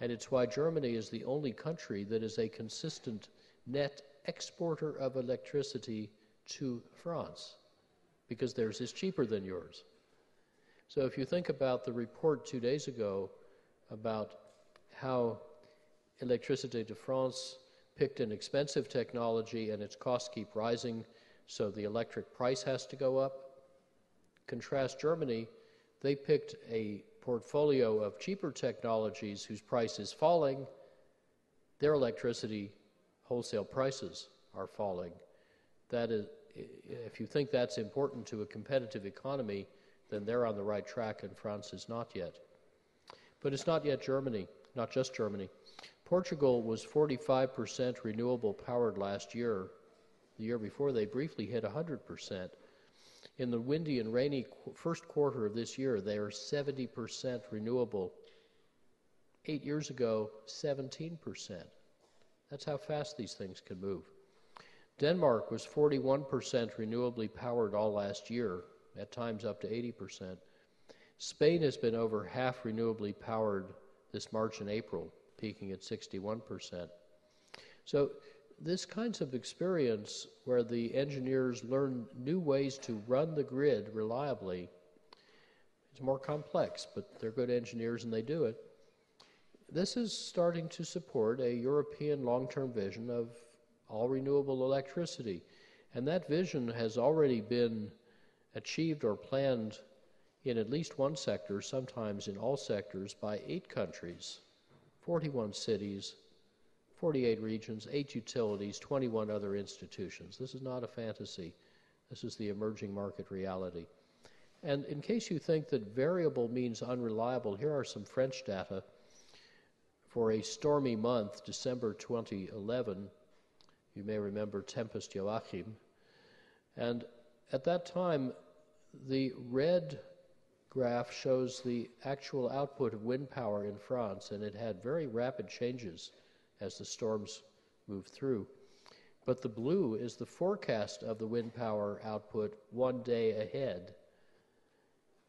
and it's why Germany is the only country that is a consistent net exporter of electricity to France, because theirs is cheaper than yours. So if you think about the report 2 days ago about how Électricité de France picked an expensive technology and its costs keep rising, so the electric price has to go up. Contrast Germany, they picked a portfolio of cheaper technologies whose price is falling. Their electricity wholesale prices are falling. That is, if you think that's important to a competitive economy, then they're on the right track and France is not yet. But it's not yet Germany, not just Germany. Portugal was 45% renewable powered last year. The year before, they briefly hit 100%. In the windy and rainy first quarter of this year, they are 70% renewable. 8 years ago, 17%. That's how fast these things can move. Denmark was 41% renewably powered all last year, at times up to 80%. Spain has been over half renewably powered this March and April, peaking at 61%. So this kinds of experience where the engineers learn new ways to run the grid reliably, it's more complex, but they're good engineers and they do it. This is starting to support a European long-term vision of all renewable electricity. And that vision has already been achieved or planned in at least one sector, sometimes in all sectors, by 8 countries, 41 cities, 48 regions, 8 utilities, 21 other institutions. This is not a fantasy. This is the emerging market reality. And in case you think that variable means unreliable, here are some French data for a stormy month, December 2011. You may remember Tempest Joachim. And at that time, the red graph shows the actual output of wind power in France, and it had very rapid changes as the storms moved through. But the blue is the forecast of the wind power output 1 day ahead.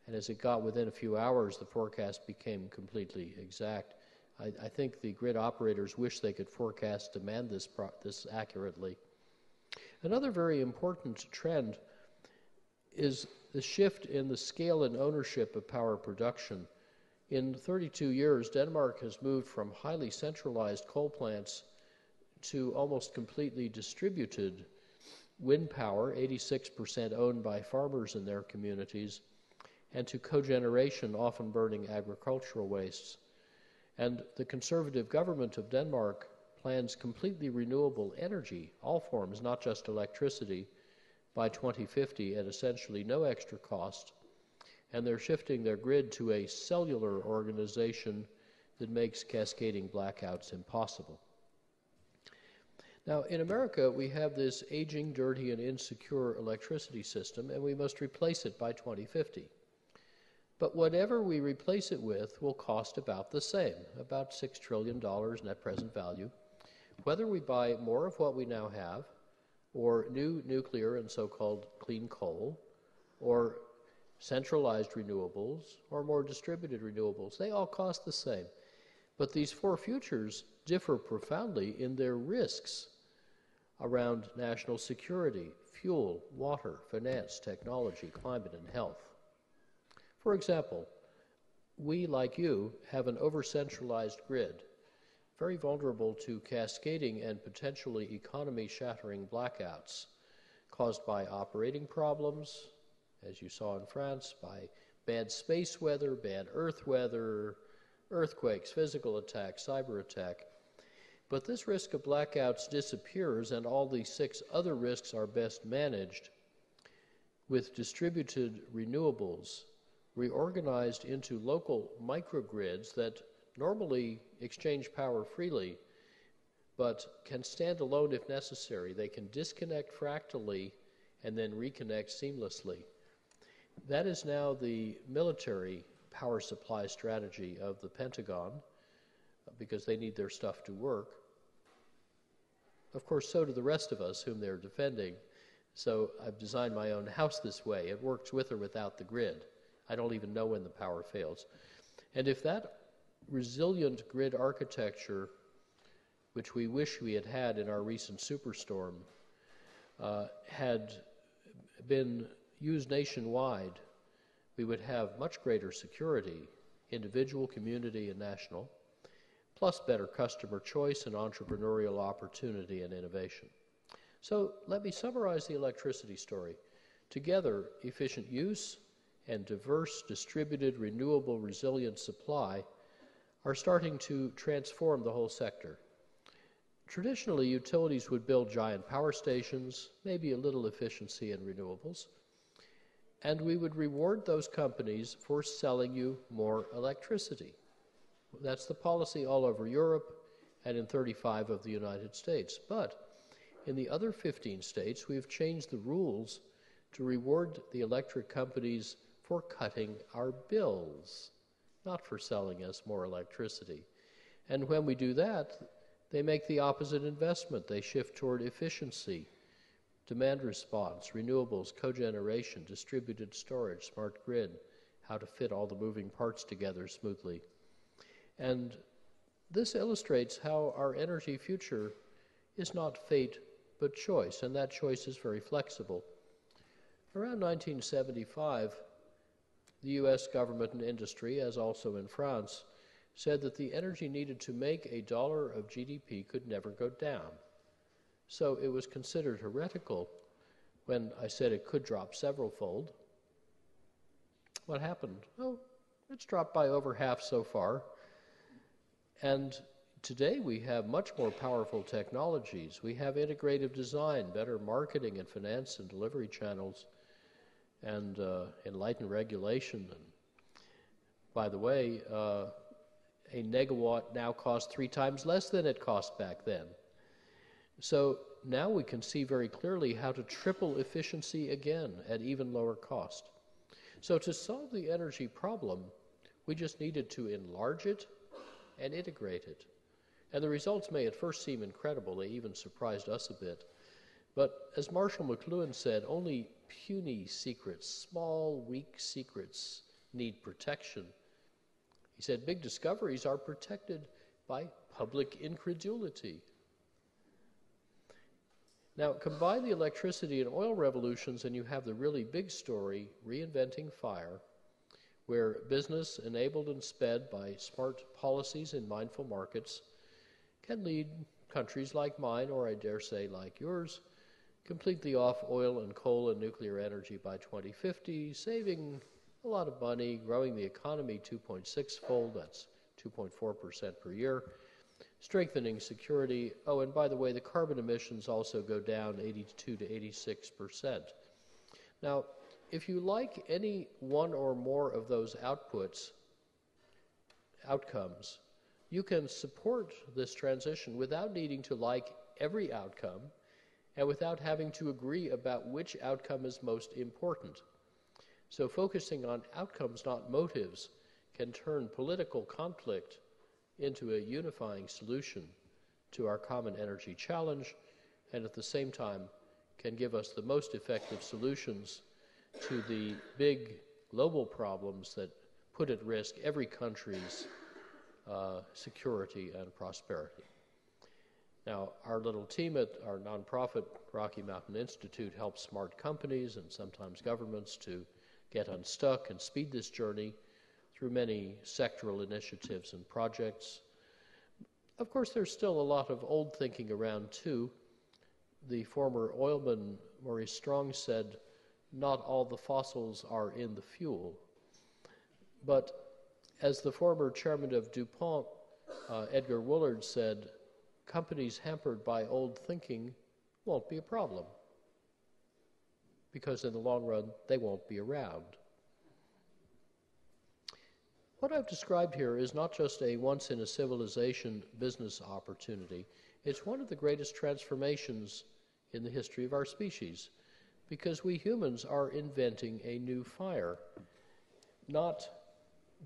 And as it got within a few hours, the forecast became completely exact. I think the grid operators wish they could forecast demand this accurately. Another very important trend is the shift in the scale and ownership of power production. In 32 years, Denmark has moved from highly centralized coal plants to almost completely distributed wind power, 86% owned by farmers in their communities, and to cogeneration, often burning agricultural wastes. And the conservative government of Denmark plans completely renewable energy, all forms, not just electricity, by 2050 at essentially no extra cost. And they're shifting their grid to a cellular organization that makes cascading blackouts impossible. Now, in America, we have this aging, dirty, and insecure electricity system, and we must replace it by 2050. But whatever we replace it with will cost about the same, about $6 trillion net present value, whether we buy more of what we now have, or new nuclear and so-called clean coal, or centralized renewables, or more distributed renewables. They all cost the same. But these four futures differ profoundly in their risks around national security, fuel, water, finance, technology, climate, and health. For example, we, like you, have an over-centralized grid, very vulnerable to cascading and potentially economy-shattering blackouts caused by operating problems, as you saw in France, by bad space weather, bad earth weather, earthquakes, physical attack, cyber attack. But this risk of blackouts disappears, and all these 6 other risks are best managed with distributed renewables reorganized into local microgrids that normally exchange power freely, but can stand alone if necessary. They can disconnect fractally and then reconnect seamlessly. That is now the military power supply strategy of the Pentagon, because they need their stuff to work. Of course, so do the rest of us whom they're defending. So I've designed my own house this way. It works with or without the grid. I don't even know when the power fails. And if that resilient grid architecture, which we wish we had had in our recent superstorm, had been used nationwide, we would have much greater security, individual, community, and national, plus better customer choice and entrepreneurial opportunity and innovation. So let me summarize the electricity story. Together, efficient use and diverse, distributed, renewable, resilient supply are starting to transform the whole sector. Traditionally, utilities would build giant power stations, maybe a little efficiency in renewables, and we would reward those companies for selling you more electricity. That's the policy all over Europe and in 35 of the United States. But in the other 15 states, we've changed the rules to reward the electric companies for cutting our bills, not for selling us more electricity. And when we do that, they make the opposite investment. They shift toward efficiency, demand response, renewables, cogeneration, distributed storage, smart grid, how to fit all the moving parts together smoothly. And this illustrates how our energy future is not fate but choice, and that choice is very flexible. Around 1975, the US government and industry, as also in France, said that the energy needed to make $1 of GDP could never go down. So it was considered heretical when I said it could drop several-fold. What happened? Oh, it's dropped by over half so far. And today we have much more powerful technologies. We have integrative design, better marketing and finance and delivery channels, and enlightened regulation. And by the way, a négaWatt now costs 3 times less than it cost back then. So now we can see very clearly how to triple efficiency again at even lower cost. So to solve the energy problem, we just needed to enlarge it and integrate it. And the results may at first seem incredible. They even surprised us a bit. But as Marshall McLuhan said, only puny secrets, small, weak secrets need protection. He said big discoveries are protected by public incredulity. Now, combine the electricity and oil revolutions and you have the really big story, Reinventing Fire, where business, enabled and sped by smart policies in mindful markets, can lead countries like mine, or I dare say like yours, completely off oil and coal and nuclear energy by 2050, saving a lot of money, growing the economy 2.6-fold, that's 2.4% per year, strengthening security. Oh, and by the way, the carbon emissions also go down 82 to 86%. Now, if you like any one or more of those outcomes, you can support this transition without needing to like every outcome and without having to agree about which outcome is most important. So focusing on outcomes, not motives, can turn political conflict into a unifying solution to our common energy challenge, and at the same time can give us the most effective solutions to the big global problems that put at risk every country's security and prosperity. Now, our little team at our nonprofit Rocky Mountain Institute helps smart companies and sometimes governments to get unstuck and speed this journey through many sectoral initiatives and projects. Of course, there's still a lot of old thinking around, too. The former oilman, Maurice Strong, said, "Not all the fossils are in the fuel." But as the former chairman of DuPont, Edgar Woolard, said, companies hampered by old thinking won't be a problem, because in the long run, they won't be around. What I've described here is not just a once-in-a-civilization business opportunity. It's one of the greatest transformations in the history of our species, because we humans are inventing a new fire, not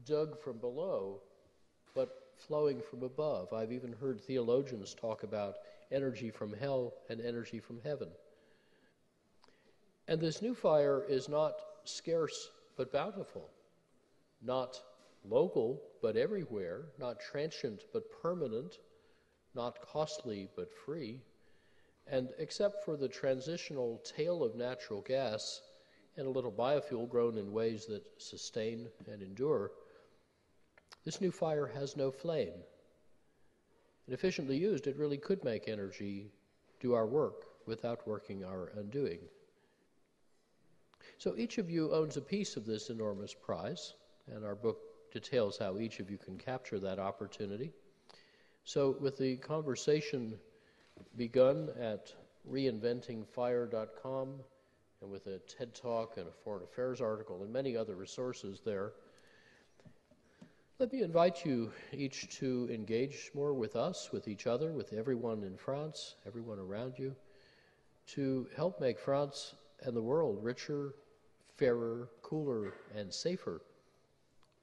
dug from below, but flowing from above. I've even heard theologians talk about energy from hell and energy from heaven. And this new fire is not scarce but bountiful, not local but everywhere, not transient but permanent, not costly but free. And except for the transitional tail of natural gas and a little biofuel grown in ways that sustain and endure, this new fire has no flame. And efficiently used, it really could make energy do our work without working our undoing. So each of you owns a piece of this enormous prize, and our book details how each of you can capture that opportunity. So with the conversation begun at reinventingfire.com, and with a TED Talk and a Foreign Affairs article and many other resources there, let me invite you each to engage more with us, with each other, with everyone in France, everyone around you, to help make France and the world richer, fairer, cooler, and safer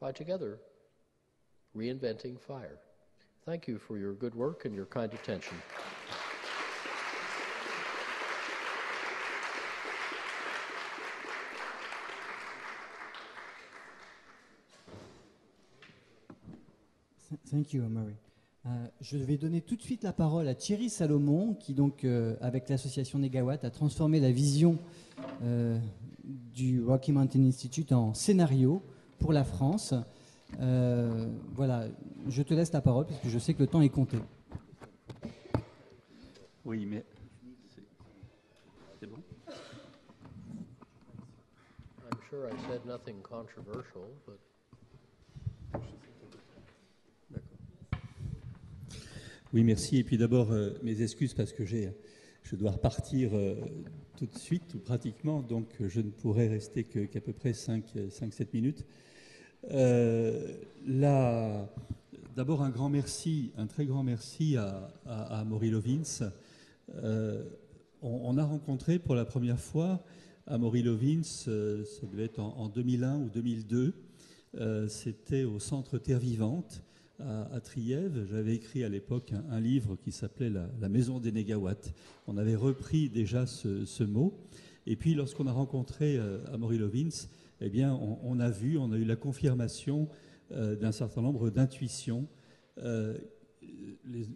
by together reinventing fire. Thank you for your good work and your kind attention. Thank you, Amory. Je vais donner tout de suite la parole à Thierry SALOMON, qui donc, avec l'association négaWatt, a transformé la vision du Rocky Mountain Institute en scénario pour la France. Voilà, je te laisse la parole, parce que je sais que le temps est compté. Oui, mais c'est bon. I'm sure I said nothing controversial, but... Oui, merci. Et puis d'abord, mes excuses parce que je dois repartir tout de suite, ou pratiquement, donc je ne pourrai rester qu'à peu près 5-7 minutes. D'abord, un très grand merci à Amory LOVINS. On a rencontré pour la première fois Amory LOVINS, ça devait être en 2001 ou 2002. C'était au Centre Terre Vivante, à Trièves. J'avais écrit à l'époque un livre qui s'appelait la maison des négaWatt. On avait repris déjà ce mot. Et puis, lorsqu'on a rencontré Amory LOVINS, eh bien, on a eu la confirmation d'un certain nombre d'intuitions.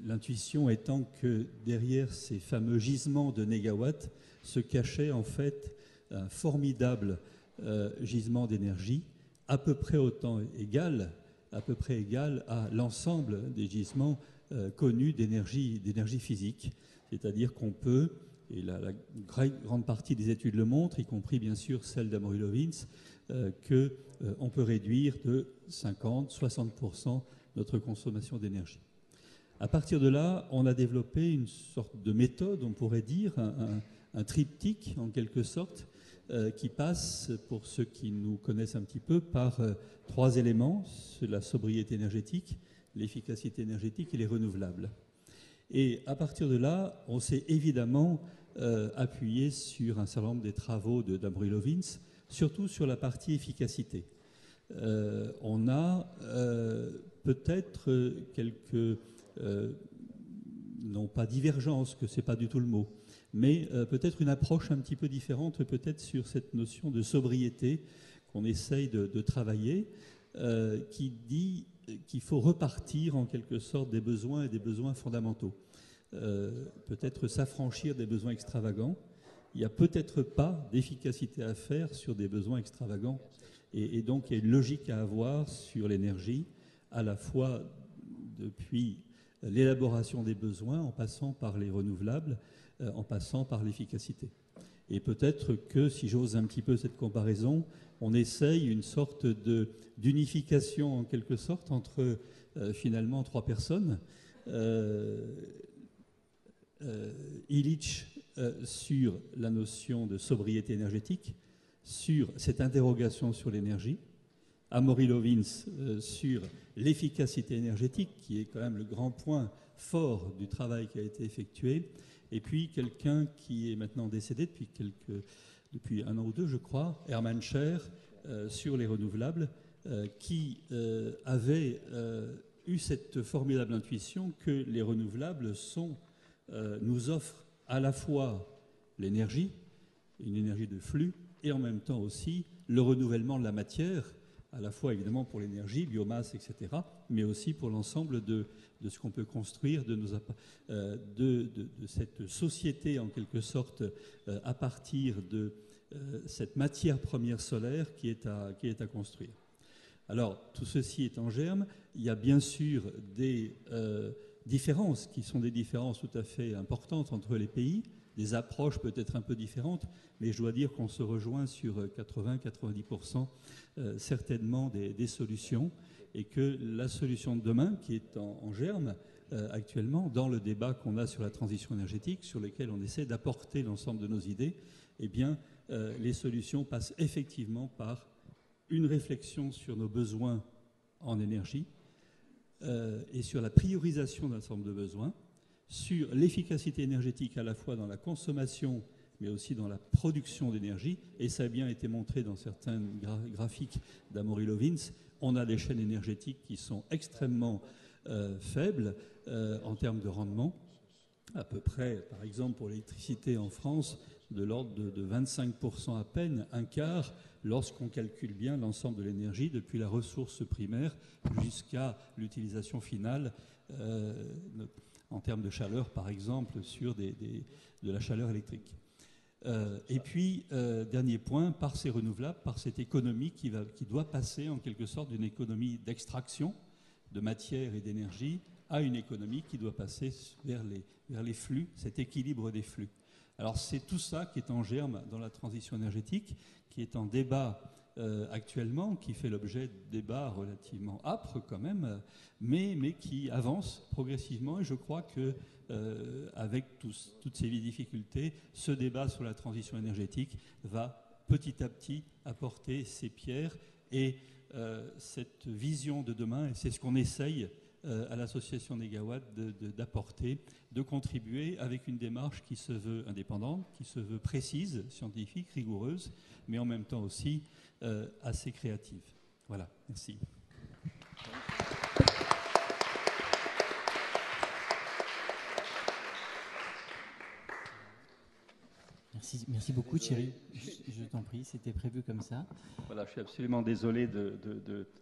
L'intuition étant que derrière ces fameux gisements de négaWatt se cachait en fait un formidable gisement d'énergie, à peu près égal à l'ensemble des gisements connus d'énergie physique. C'est-à-dire qu'on peut, et la grande partie des études le montrent, y compris bien sûr celle d'Amory LOVINS, qu'on peut réduire de 50-60% notre consommation d'énergie. À partir de là, on a développé une sorte de méthode, on pourrait dire, un triptyque en quelque sorte, qui passe, pour ceux qui nous connaissent un petit peu, par 3 éléments: la sobriété énergétique, l'efficacité énergétique et les renouvelables. Et à partir de là, on s'est évidemment appuyé sur un certain nombre des travaux d'Amory LOVINS, surtout sur la partie efficacité. On a peut-être quelques, non pas divergences, que ce n'est pas du tout le mot, mais peut-être une approche un petit peu différente, peut-être sur cette notion de sobriété qu'on essaye de travailler, qui dit qu'il faut repartir en quelque sorte des besoins et des besoins fondamentaux. Peut-être s'affranchir des besoins extravagants. Il n'y a peut-être pas d'efficacité à faire sur des besoins extravagants. Et donc, il y a une logique à avoir sur l'énergie, à la fois depuis l'élaboration des besoins, en passant par les renouvelables, en passant par l'efficacité. Et peut-être que, si j'ose un petit peu cette comparaison, on essaye une sorte d'unification, en quelque sorte, entre finalement trois personnes. Illich sur la notion de sobriété énergétique, sur cette interrogation sur l'énergie, Amory LOVINS sur l'efficacité énergétique, qui est quand même le grand point fort du travail qui a été effectué, et puis quelqu'un qui est maintenant décédé depuis un an ou deux, je crois, Chaire, sur les renouvelables, qui avait eu cette formidable intuition que les renouvelables nous offrent à la fois l'énergie, une énergie de flux, et en même temps aussi le renouvellement de la matière, à la fois évidemment pour l'énergie, biomasse, etc., mais aussi pour l'ensemble de ce qu'on peut construire de cette société en quelque sorte à partir de cette matière première solaire qui est à construire. Alors, tout ceci est en germe. Il y a bien sûr des différences qui sont des différences tout à fait importantes entre les pays, des approches peut-être un peu différentes, mais je dois dire qu'on se rejoint sur 80-90% certainement des solutions, et que la solution de demain, qui est en germe actuellement, dans le débat qu'on a sur la transition énergétique, sur lequel on essaie d'apporter l'ensemble de nos idées, eh bien, les solutions passent effectivement par une réflexion sur nos besoins en énergie et sur la priorisation d'un ensemble de besoins, sur l'efficacité énergétique à la fois dans la consommation mais aussi dans la production d'énergie, et ça a bien été montré dans certains graphiques d'Amory LOVINS. On a des chaînes énergétiques qui sont extrêmement faibles en termes de rendement, à peu près, par exemple pour l'électricité en France, de l'ordre de 25% à peine, un quart, lorsqu'on calcule bien l'ensemble de l'énergie, depuis la ressource primaire jusqu'à l'utilisation finale, en termes de chaleur, par exemple, sur de la chaleur électrique. Et puis, dernier point, par ces renouvelables, par cette économie qui doit passer en quelque sorte d'une économie d'extraction de matière et d'énergie à une économie qui doit passer vers les flux, cet équilibre des flux. Alors c'est tout ça qui est en germe dans la transition énergétique, qui est en débat actuellement, qui fait l'objet de débats relativement âpres quand même, mais qui avance progressivement, et je crois que avec toutes ces difficultés, ce débat sur la transition énergétique va petit à petit apporter ses pierres et cette vision de demain, et c'est ce qu'on essaye à l'association négaWatt d'apporter, de contribuer avec une démarche qui se veut indépendante, qui se veut précise, scientifique, rigoureuse, mais en même temps aussi assez créative. Voilà, merci. Merci beaucoup Thierry, je t'en prie, c'était prévu comme ça. Voilà, je suis absolument désolé de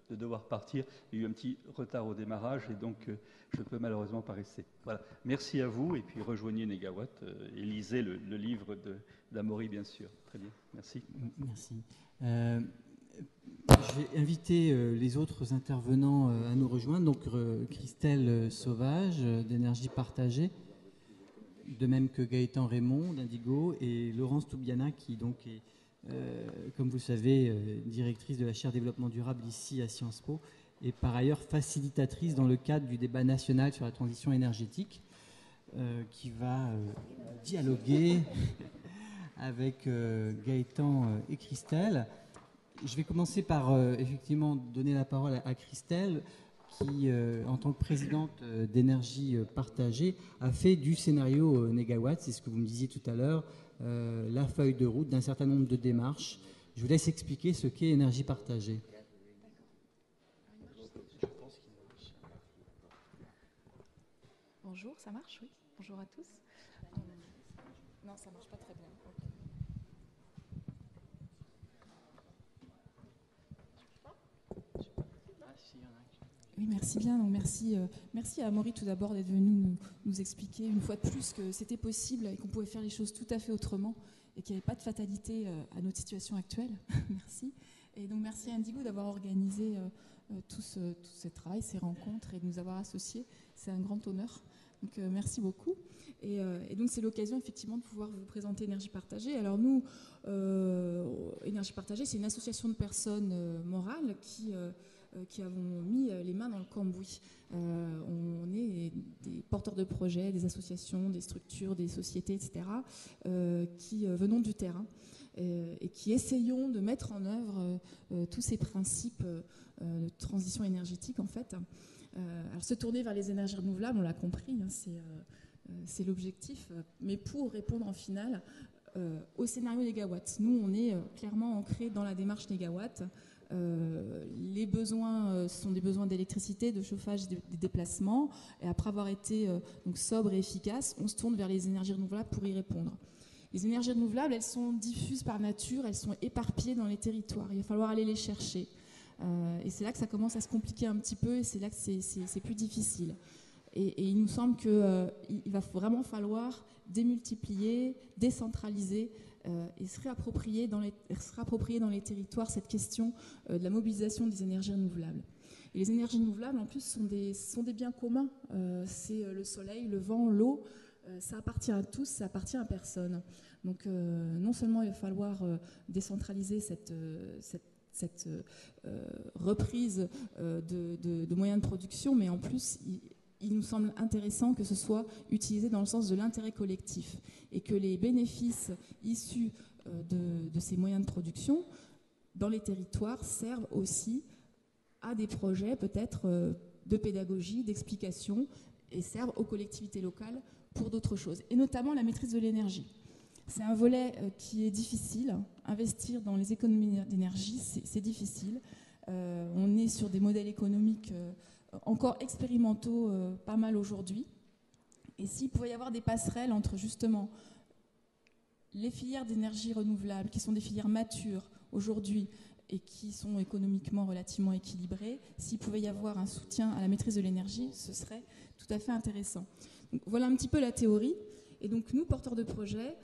devoir partir. Il y a eu un petit retard au démarrage et donc je ne peux malheureusement pas rester. Voilà, merci à vous et puis rejoignez négaWatt et lisez le livre d'Amory bien sûr. Très bien, merci. Merci. Je vais inviter les autres intervenants à nous rejoindre. Donc Christel SAUVAGE d'énergie partagée, de même que Gaëtan REMOND d'Indigo et Laurence TUBIANA qui donc est, comme vous le savez, directrice de la chaire Développement durable ici à Sciences Po et par ailleurs facilitatrice dans le cadre du débat national sur la transition énergétique qui va dialoguer avec Gaëtan et Christel. Je vais commencer par effectivement donner la parole à Christel qui, en tant que présidente d'énergie partagée, a fait du scénario négaWatt, c'est ce que vous me disiez tout à l'heure, la feuille de route d'un certain nombre de démarches. Je vous laisse expliquer ce qu'est énergie partagée. Bonjour, ça marche? Oui. Bonjour à tous. Non, ça marche pas très bien. Oui, merci bien. Donc, merci à Amory tout d'abord d'être venu nous expliquer une fois de plus que c'était possible et qu'on pouvait faire les choses tout à fait autrement et qu'il n'y avait pas de fatalité à notre situation actuelle. Merci. Et donc merci à Indigo d'avoir organisé tout ce travail, ces rencontres et de nous avoir associés. C'est un grand honneur. Donc merci beaucoup. Et donc c'est l'occasion effectivement de pouvoir vous présenter Énergie Partagée. Alors nous, Énergie Partagée, c'est une association de personnes morales qui avons mis les mains dans le cambouis. On est des porteurs de projets, des associations, des structures, des sociétés, etc., qui venons du terrain et qui essayons de mettre en œuvre tous ces principes de transition énergétique, en fait. Alors se tourner vers les énergies renouvelables, on l'a compris, hein, c'est l'objectif, mais pour répondre en final au scénario négaWatt. Nous, on est clairement ancré dans la démarche négaWatt. Les besoins sont des besoins d'électricité, de chauffage, des déplacements. Et après avoir été donc sobre et efficace, on se tourne vers les énergies renouvelables pour y répondre. Les énergies renouvelables, elles sont diffuses par nature, elles sont éparpillées dans les territoires. Il va falloir aller les chercher. Et c'est là que ça commence à se compliquer un petit peu et c'est là que c'est plus difficile. Et il nous semble qu'il va vraiment falloir démultiplier, décentraliser et se réapproprier dans les territoires cette question de la mobilisation des énergies renouvelables. Et les énergies renouvelables, en plus, sont des biens communs. C'est le soleil, le vent, l'eau. Ça appartient à tous, ça appartient à personne. Donc non seulement il va falloir décentraliser cette reprise de moyens de production, mais en plus, il nous semble intéressant que ce soit utilisé dans le sens de l'intérêt collectif et que les bénéfices issus de ces moyens de production dans les territoires servent aussi à des projets peut-être de pédagogie, d'explication et servent aux collectivités locales pour d'autres choses, et notamment la maîtrise de l'énergie. C'est un volet qui est difficile. Investir dans les économies d'énergie, c'est difficile. On est sur des modèles économiques encore expérimentaux pas mal aujourd'hui. Et s'il pouvait y avoir des passerelles entre justement les filières d'énergie renouvelable, qui sont des filières matures aujourd'hui et qui sont économiquement relativement équilibrées, s'il pouvait y avoir un soutien à la maîtrise de l'énergie, ce serait tout à fait intéressant. Donc, voilà un petit peu la théorie. Et donc nous, porteurs de projets,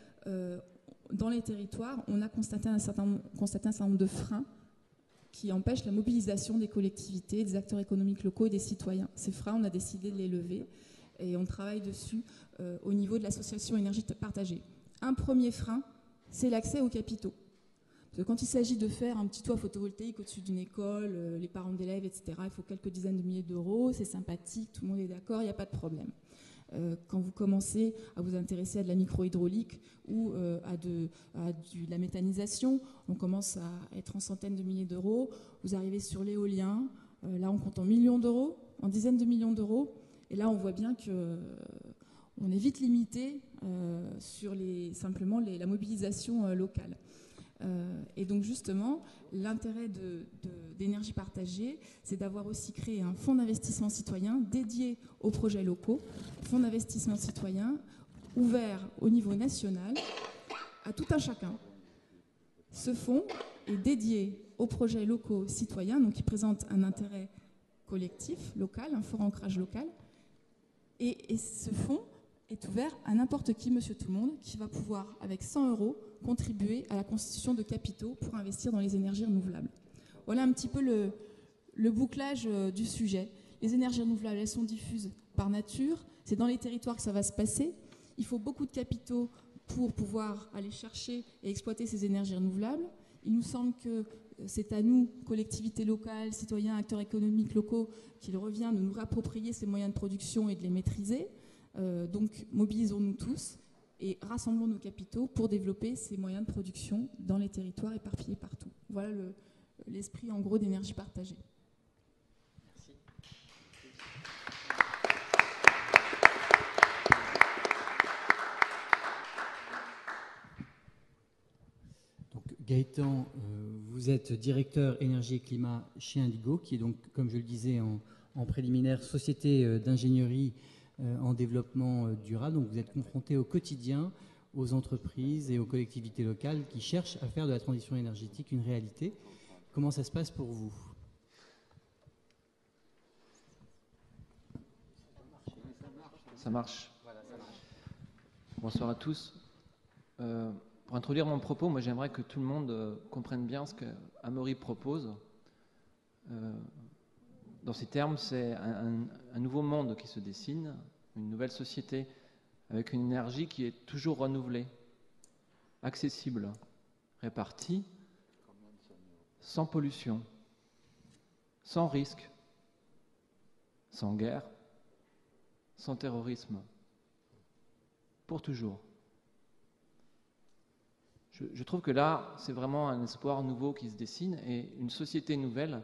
dans les territoires, on a constaté un certain nombre de freins qui empêchent la mobilisation des collectivités, des acteurs économiques locaux et des citoyens. Ces freins, on a décidé de les lever et on travaille dessus au niveau de l'association Énergie Partagée. Un premier frein, c'est l'accès aux capitaux. Parce que quand il s'agit de faire un petit toit photovoltaïque au-dessus d'une école, les parents d'élèves, etc., il faut quelques dizaines de milliers d'euros, c'est sympathique, tout le monde est d'accord, il n'y a pas de problème. Quand vous commencez à vous intéresser à de la micro-hydraulique ou à de la méthanisation, on commence à être en centaines de milliers d'euros. Vous arrivez sur l'éolien, là on compte en millions d'euros, en dizaines de millions d'euros. Et là on voit bien qu'on est vite limité sur simplement la mobilisation locale. Et donc justement, l'intérêt d'énergie partagée, c'est d'avoir aussi créé un fonds d'investissement citoyen dédié aux projets locaux, fonds d'investissement citoyen ouvert au niveau national à tout un chacun. Ce fonds est dédié aux projets locaux citoyens, donc qui présentent un intérêt collectif, local, un fort ancrage local. Et ce fonds est ouvert à n'importe qui, monsieur tout le monde, qui va pouvoir, avec 100 € contribuer à la constitution de capitaux pour investir dans les énergies renouvelables. Voilà un petit peu le bouclage du sujet. Les énergies renouvelables, elles sont diffuses par nature. C'est dans les territoires que ça va se passer. Il faut beaucoup de capitaux pour pouvoir aller chercher et exploiter ces énergies renouvelables. Il nous semble que c'est à nous, collectivités locales, citoyens, acteurs économiques locaux, qu'il revient de nous réapproprier ces moyens de production et de les maîtriser. Donc mobilisons-nous tous et rassemblons nos capitaux pour développer ces moyens de production dans les territoires éparpillés partout. Voilà l'esprit en gros d'énergie partagée. Merci. Donc, Gaëtan, vous êtes directeur énergie et climat chez Indigo, qui est donc, comme je le disais en préliminaire, société d'ingénierie en développement durable. Donc vous êtes confronté au quotidien aux entreprises et aux collectivités locales qui cherchent à faire de la transition énergétique une réalité. Comment ça se passe pour vous ? Ça marche. Bonsoir à tous. Pour introduire mon propos, moi j'aimerais que tout le monde comprenne bien ce que Amory propose. Dans ces termes, c'est un nouveau monde qui se dessine, une nouvelle société avec une énergie qui est toujours renouvelée, accessible, répartie, sans pollution, sans risque, sans guerre, sans terrorisme, pour toujours. Je trouve que là, c'est vraiment un espoir nouveau qui se dessine et une société nouvelle.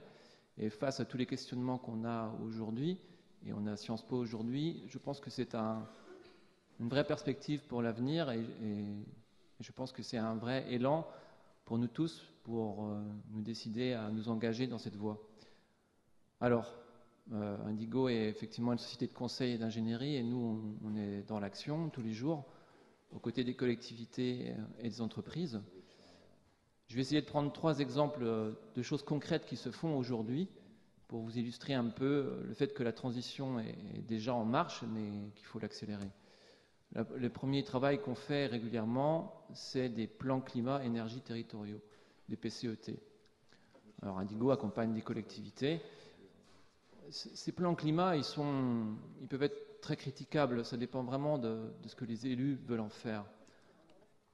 Et face à tous les questionnements qu'on a aujourd'hui, et on a Sciences Po aujourd'hui, je pense que c'est une vraie perspective pour l'avenir et je pense que c'est un vrai élan pour nous tous, pour nous décider à nous engager dans cette voie. Alors, Indigo est effectivement une société de conseil et d'ingénierie et nous, on est dans l'action tous les jours, aux côtés des collectivités et des entreprises. Je vais essayer de prendre 3 exemples de choses concrètes qui se font aujourd'hui pour vous illustrer un peu le fait que la transition est déjà en marche, mais qu'il faut l'accélérer. Le premier travail qu'on fait régulièrement, c'est des plans climat-énergie territoriaux, des PCET. Alors Indigo accompagne des collectivités. Ces plans climat, ils peuvent être très critiquables, ça dépend vraiment de ce que les élus veulent en faire.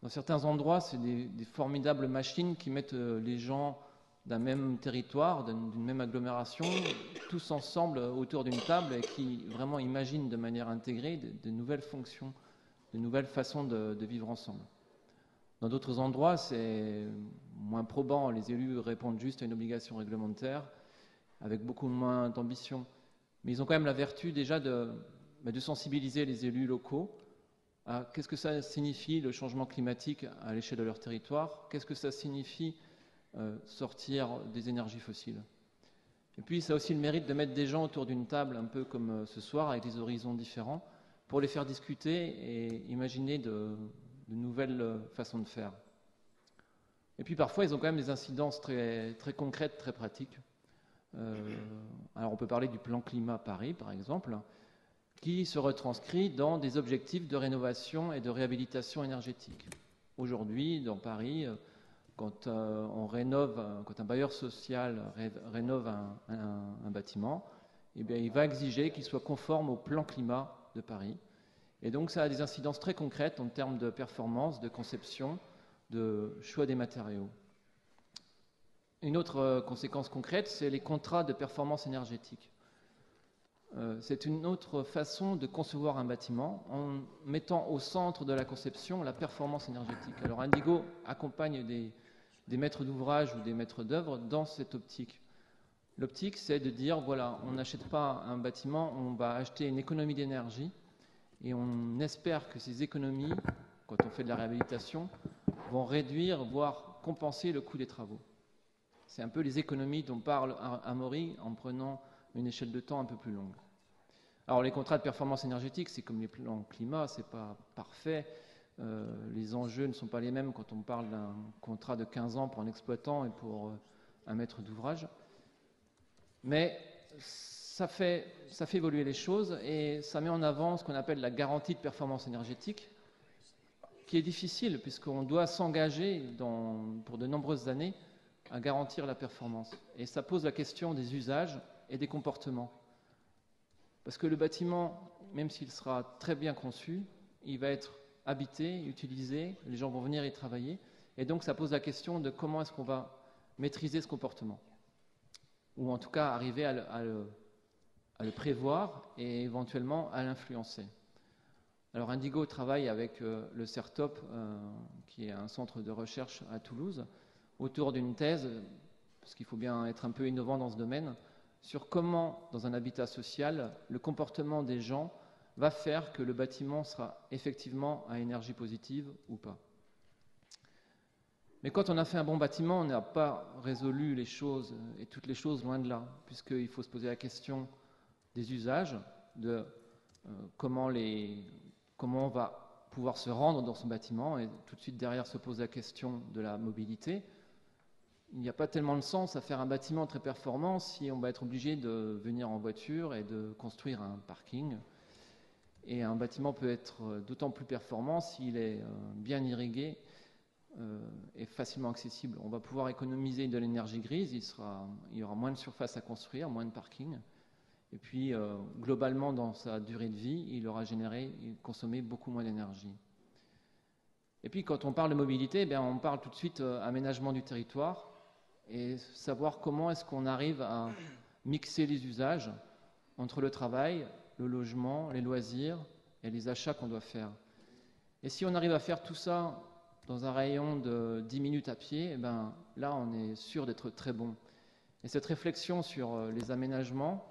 Dans certains endroits, c'est des formidables machines qui mettent les gens d'un même territoire, d'une même agglomération, tous ensemble autour d'une table et qui vraiment imaginent de manière intégrée de nouvelles fonctions, de nouvelles façons de vivre ensemble. Dans d'autres endroits, c'est moins probant, les élus répondent juste à une obligation réglementaire avec beaucoup moins d'ambition. Mais ils ont quand même la vertu déjà de sensibiliser les élus locaux à qu'est-ce que ça signifie le changement climatique à l'échelle de leur territoire, qu'est-ce que ça signifie sortir des énergies fossiles. Et puis ça a aussi le mérite de mettre des gens autour d'une table, un peu comme ce soir, avec des horizons différents, pour les faire discuter et imaginer de nouvelles façons de faire. Et puis parfois, ils ont quand même des incidences très, très concrètes, très pratiques. Alors on peut parler du plan climat Paris, par exemple, qui se retranscrit dans des objectifs de rénovation et de réhabilitation énergétique. Aujourd'hui, dans Paris, quand quand un bailleur social rénove un bâtiment, eh bien, il va exiger qu'il soit conforme au plan climat de Paris. Et donc ça a des incidences très concrètes en termes de performance, de conception, de choix des matériaux. Une autre conséquence concrète, c'est les contrats de performance énergétique. C'est une autre façon de concevoir un bâtiment en mettant au centre de la conception la performance énergétique. Alors Indigo accompagne des maîtres d'ouvrage ou des maîtres d'œuvre dans cette optique. L'optique, c'est de dire, voilà, on n'achète pas un bâtiment, on va acheter une économie d'énergie et on espère que ces économies, quand on fait de la réhabilitation, vont réduire, voire compenser le coût des travaux. C'est un peu les économies dont parle Amory en prenant une échelle de temps un peu plus longue. Alors les contrats de performance énergétique, c'est comme les plans climat, c'est pas parfait. Les enjeux ne sont pas les mêmes quand on parle d'un contrat de 15 ans pour un exploitant et pour un maître d'ouvrage. Mais ça fait évoluer les choses et ça met en avant ce qu'on appelle la garantie de performance énergétique, qui est difficile puisqu'on doit s'engager pour de nombreuses années à garantir la performance. Et ça pose la question des usages et des comportements. Parce que le bâtiment, même s'il sera très bien conçu, il va être habité, utilisé, les gens vont venir y travailler. Et donc ça pose la question de comment est-ce qu'on va maîtriser ce comportement. Ou en tout cas arriver à le prévoir et éventuellement à l'influencer. Alors Indigo travaille avec le CERTOP, qui est un centre de recherche à Toulouse, autour d'une thèse, parce qu'il faut bien être un peu innovant dans ce domaine, sur comment, dans un habitat social, le comportement des gens va faire que le bâtiment sera effectivement à énergie positive ou pas. Mais quand on a fait un bon bâtiment, on n'a pas résolu les choses, et toutes les choses, loin de là, puisqu'il faut se poser la question des usages, de comment on va pouvoir se rendre dans ce bâtiment, et tout de suite derrière se pose la question de la mobilité. Il n'y a pas tellement de sens à faire un bâtiment très performant si on va être obligé de venir en voiture et de construire un parking. Et un bâtiment peut être d'autant plus performant s'il est bien irrigué et facilement accessible. On va pouvoir économiser de l'énergie grise, il y aura moins de surface à construire, moins de parking. Et puis, globalement, dans sa durée de vie, il aura consommé beaucoup moins d'énergie. Et puis, quand on parle de mobilité, on parle tout de suite aménagement du territoire et savoir comment est-ce qu'on arrive à mixer les usages entre le travail, le logement, les loisirs et les achats qu'on doit faire. Et si on arrive à faire tout ça dans un rayon de 10 minutes à pied, là, on est sûr d'être très bon. Et cette réflexion sur les aménagements,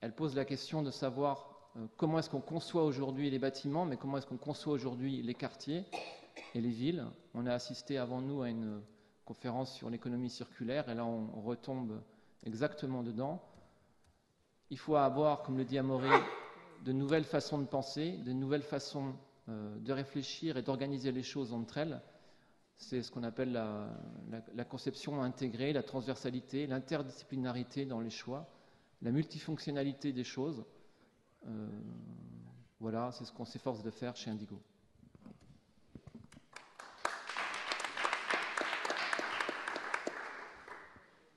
elle pose la question de savoir comment est-ce qu'on conçoit aujourd'hui les bâtiments, mais comment est-ce qu'on conçoit aujourd'hui les quartiers et les villes. On a assisté avant nous à une conférence sur l'économie circulaire, et là, on retombe exactement dedans. Il faut avoir, comme le dit Amory, de nouvelles façons de penser, de nouvelles façons de réfléchir et d'organiser les choses entre elles. C'est ce qu'on appelle la conception intégrée, la transversalité, l'interdisciplinarité dans les choix, la multifonctionnalité des choses. Voilà, c'est ce qu'on s'efforce de faire chez Indigo.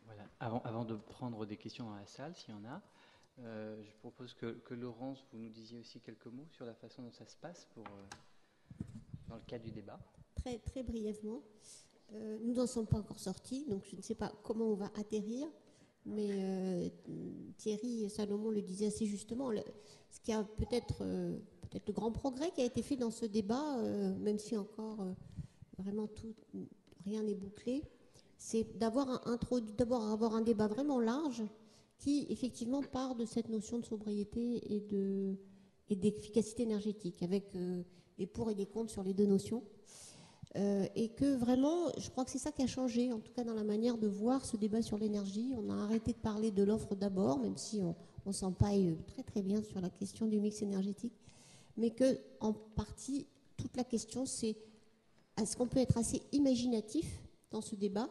Voilà. Avant de prendre des questions dans la salle, s'il y en a, je propose que Laurence, vous nous disiez aussi quelques mots sur la façon dont ça se passe dans le cadre du débat. Très, très brièvement. Nous n'en sommes pas encore sortis, donc je ne sais pas comment on va atterrir, mais Thierry SALOMON le disait assez justement. Ce qui a peut-être le grand progrès qui a été fait dans ce débat, même si encore vraiment rien n'est bouclé, c'est d'abord avoir un débat vraiment large qui effectivement part de cette notion de sobriété et d'efficacité énergétique, avec des pour et des contre sur les deux notions. Et que vraiment, je crois que c'est ça qui a changé, en tout cas dans la manière de voir ce débat sur l'énergie. On a arrêté de parler de l'offre d'abord, même si on s'empaille très très bien sur la question du mix énergétique, mais que en partie, toute la question, c'est est-ce qu'on peut être assez imaginatif dans ce débat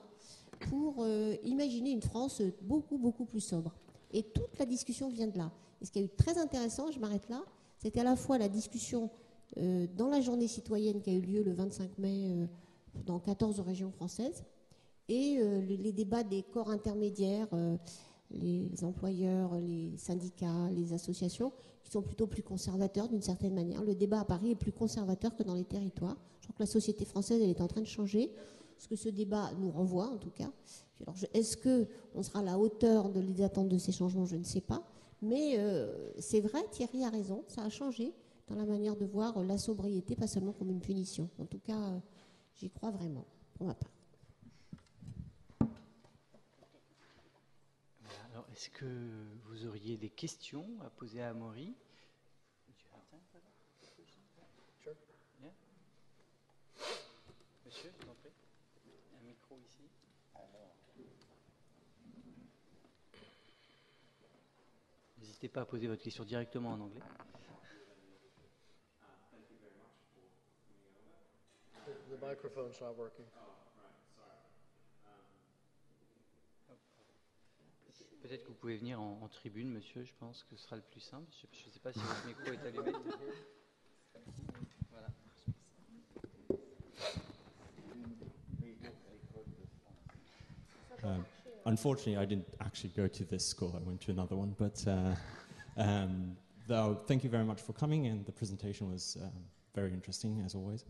pour imaginer une France beaucoup beaucoup plus sobre. Et toute la discussion vient de là. Et ce qui a eu très intéressant, je m'arrête là, c'était à la fois la discussion dans la journée citoyenne qui a eu lieu le 25 mai dans 14 régions françaises, et les débats des corps intermédiaires, les employeurs, les syndicats, les associations, qui sont plutôt plus conservateurs d'une certaine manière. Le débat à Paris est plus conservateur que dans les territoires. Je crois que la société française, elle est en train de changer, ce que ce débat nous renvoie en tout cas. Alors, est-ce qu'on sera à la hauteur des attentes de ces changements? Je ne sais pas. Mais c'est vrai, Thierry a raison, ça a changé dans la manière de voir la sobriété, pas seulement comme une punition. En tout cas, j'y crois vraiment, pour ma part. Voilà. Alors, est-ce que vous auriez des questions à poser à Amory? Sure. Yeah. Monsieur, je vous en prie. Un micro ici. N'hésitez pas à poser votre question directement en anglais. The microphone's not working. Peut-être que vous pouvez venir en tribune, monsieur, je pense que ce sera le plus simple. Je ne sais pas si votre micro est allumé. Voilà. Unfortunately, I didn't actually go to this school. I went to another one. But though, thank you very much for coming, and the presentation was very interesting, as always.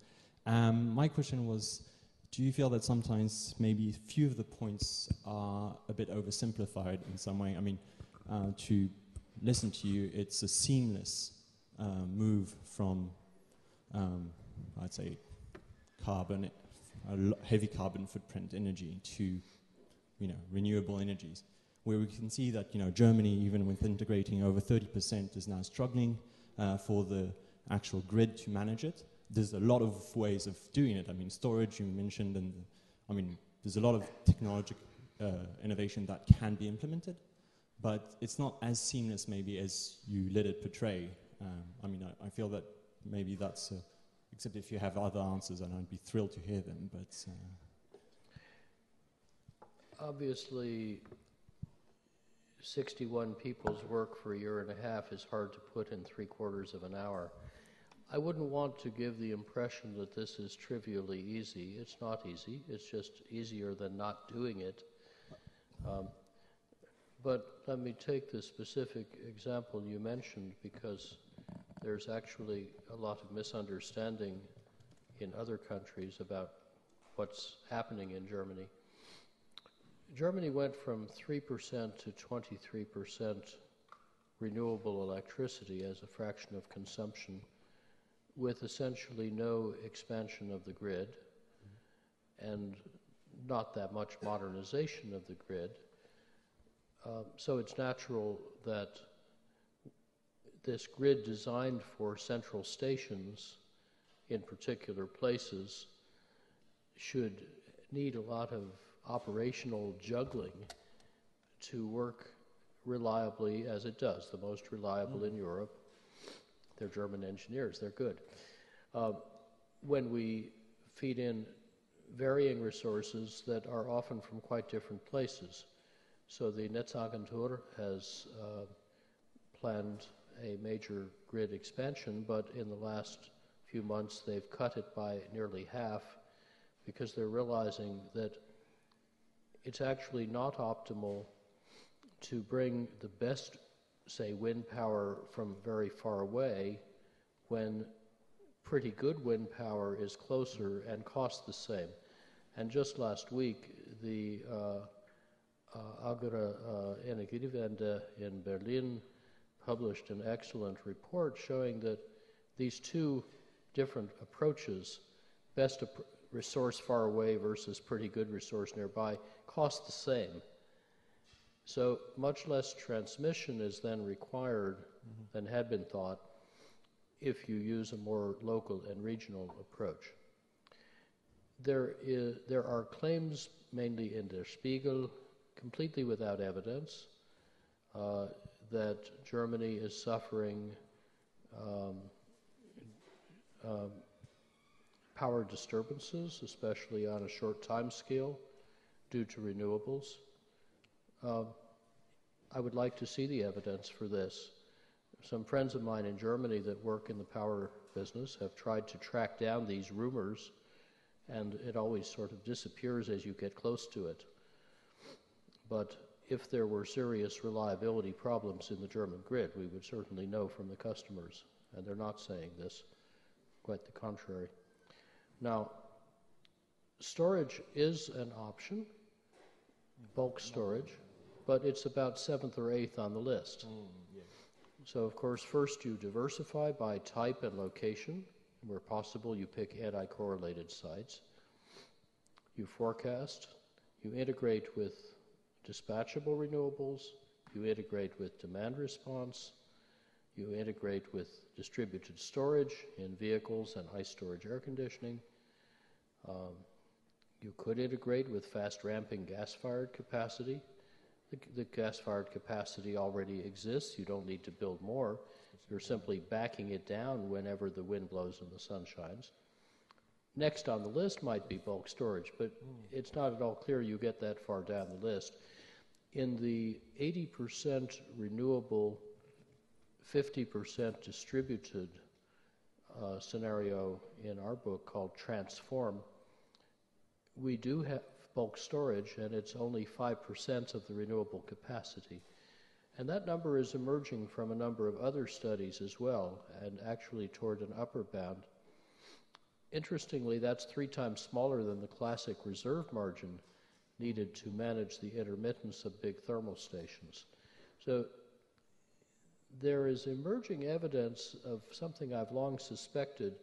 My question was, do you feel that sometimes maybe a few of the points are a bit oversimplified in some way? I mean, to listen to you, it's a seamless move from, I'd say, heavy carbon footprint energy to renewable energies, where we can see that Germany, even with integrating over 30%, is now struggling for the actual grid to manage it. There's a lot of ways of doing it. I mean, storage you mentioned, and there's a lot of technological innovation that can be implemented, but it's not as seamless maybe as you let it portray. I feel that maybe that's, except if you have other answers, and I'd be thrilled to hear them, but... Obviously, 61 people's work for a year and a half is hard to put in 3/4 of an hour. I wouldn't want to give the impression that this is trivially easy. It's not easy. It's just easier than not doing it. But let me take the specific example you mentioned, because there's actually a lot of misunderstanding in other countries about what's happening in Germany. Germany went from 3% to 23% renewable electricity as a fraction of consumption, with essentially no expansion of the grid and not that much modernization of the grid. So it's natural that this grid designed for central stations in particular places should need a lot of operational juggling to work reliably as it does, the most reliable in Europe. They're German engineers, they're good. When we feed in varying resources that are often from quite different places. So the Netzagentur has planned a major grid expansion, but in the last few months they've cut it by nearly half because they're realizing that it's actually not optimal to bring the best, say, wind power from very far away when pretty good wind power is closer and costs the same. And just last week, the Energiewende in Berlin published an excellent report showing that these two different approaches, best resource far away versus pretty good resource nearby, cost the same. So much less transmission is then required than had been thought if you use a more local and regional approach. There are claims, mainly in Der Spiegel, completely without evidence, that Germany is suffering power disturbances, especially on a short time scale, due to renewables. I would like to see the evidence for this. Some friends of mine in Germany that work in the power business have tried to track down these rumors, and it always sort of disappears as you get close to it. But if there were serious reliability problems in the German grid, we would certainly know from the customers, and they're not saying this, quite the contrary. Now, storage is an option, bulk storage, but it's about 7th or 8th on the list. So, of course, first you diversify by type and location. Where possible, you pick anti-correlated sites. You forecast. You integrate with dispatchable renewables. You integrate with demand response. You integrate with distributed storage in vehicles and high storage air conditioning. You could integrate with fast ramping gas-fired capacity. The gas-fired capacity already exists. You don't need to build more. You're simply backing it down whenever the wind blows and the sun shines. Next on the list might be bulk storage, but it's not at all clear you get that far down the list. In the 80% renewable, 50% distributed scenario in our book called Transform, we do have bulk storage, and it's only 5% of the renewable capacity. And that number is emerging from a number of other studies as well, and actually toward an upper bound. Interestingly, that's 3 times smaller than the classic reserve margin needed to manage the intermittence of big thermal stations. So there is emerging evidence of something I've long suspected,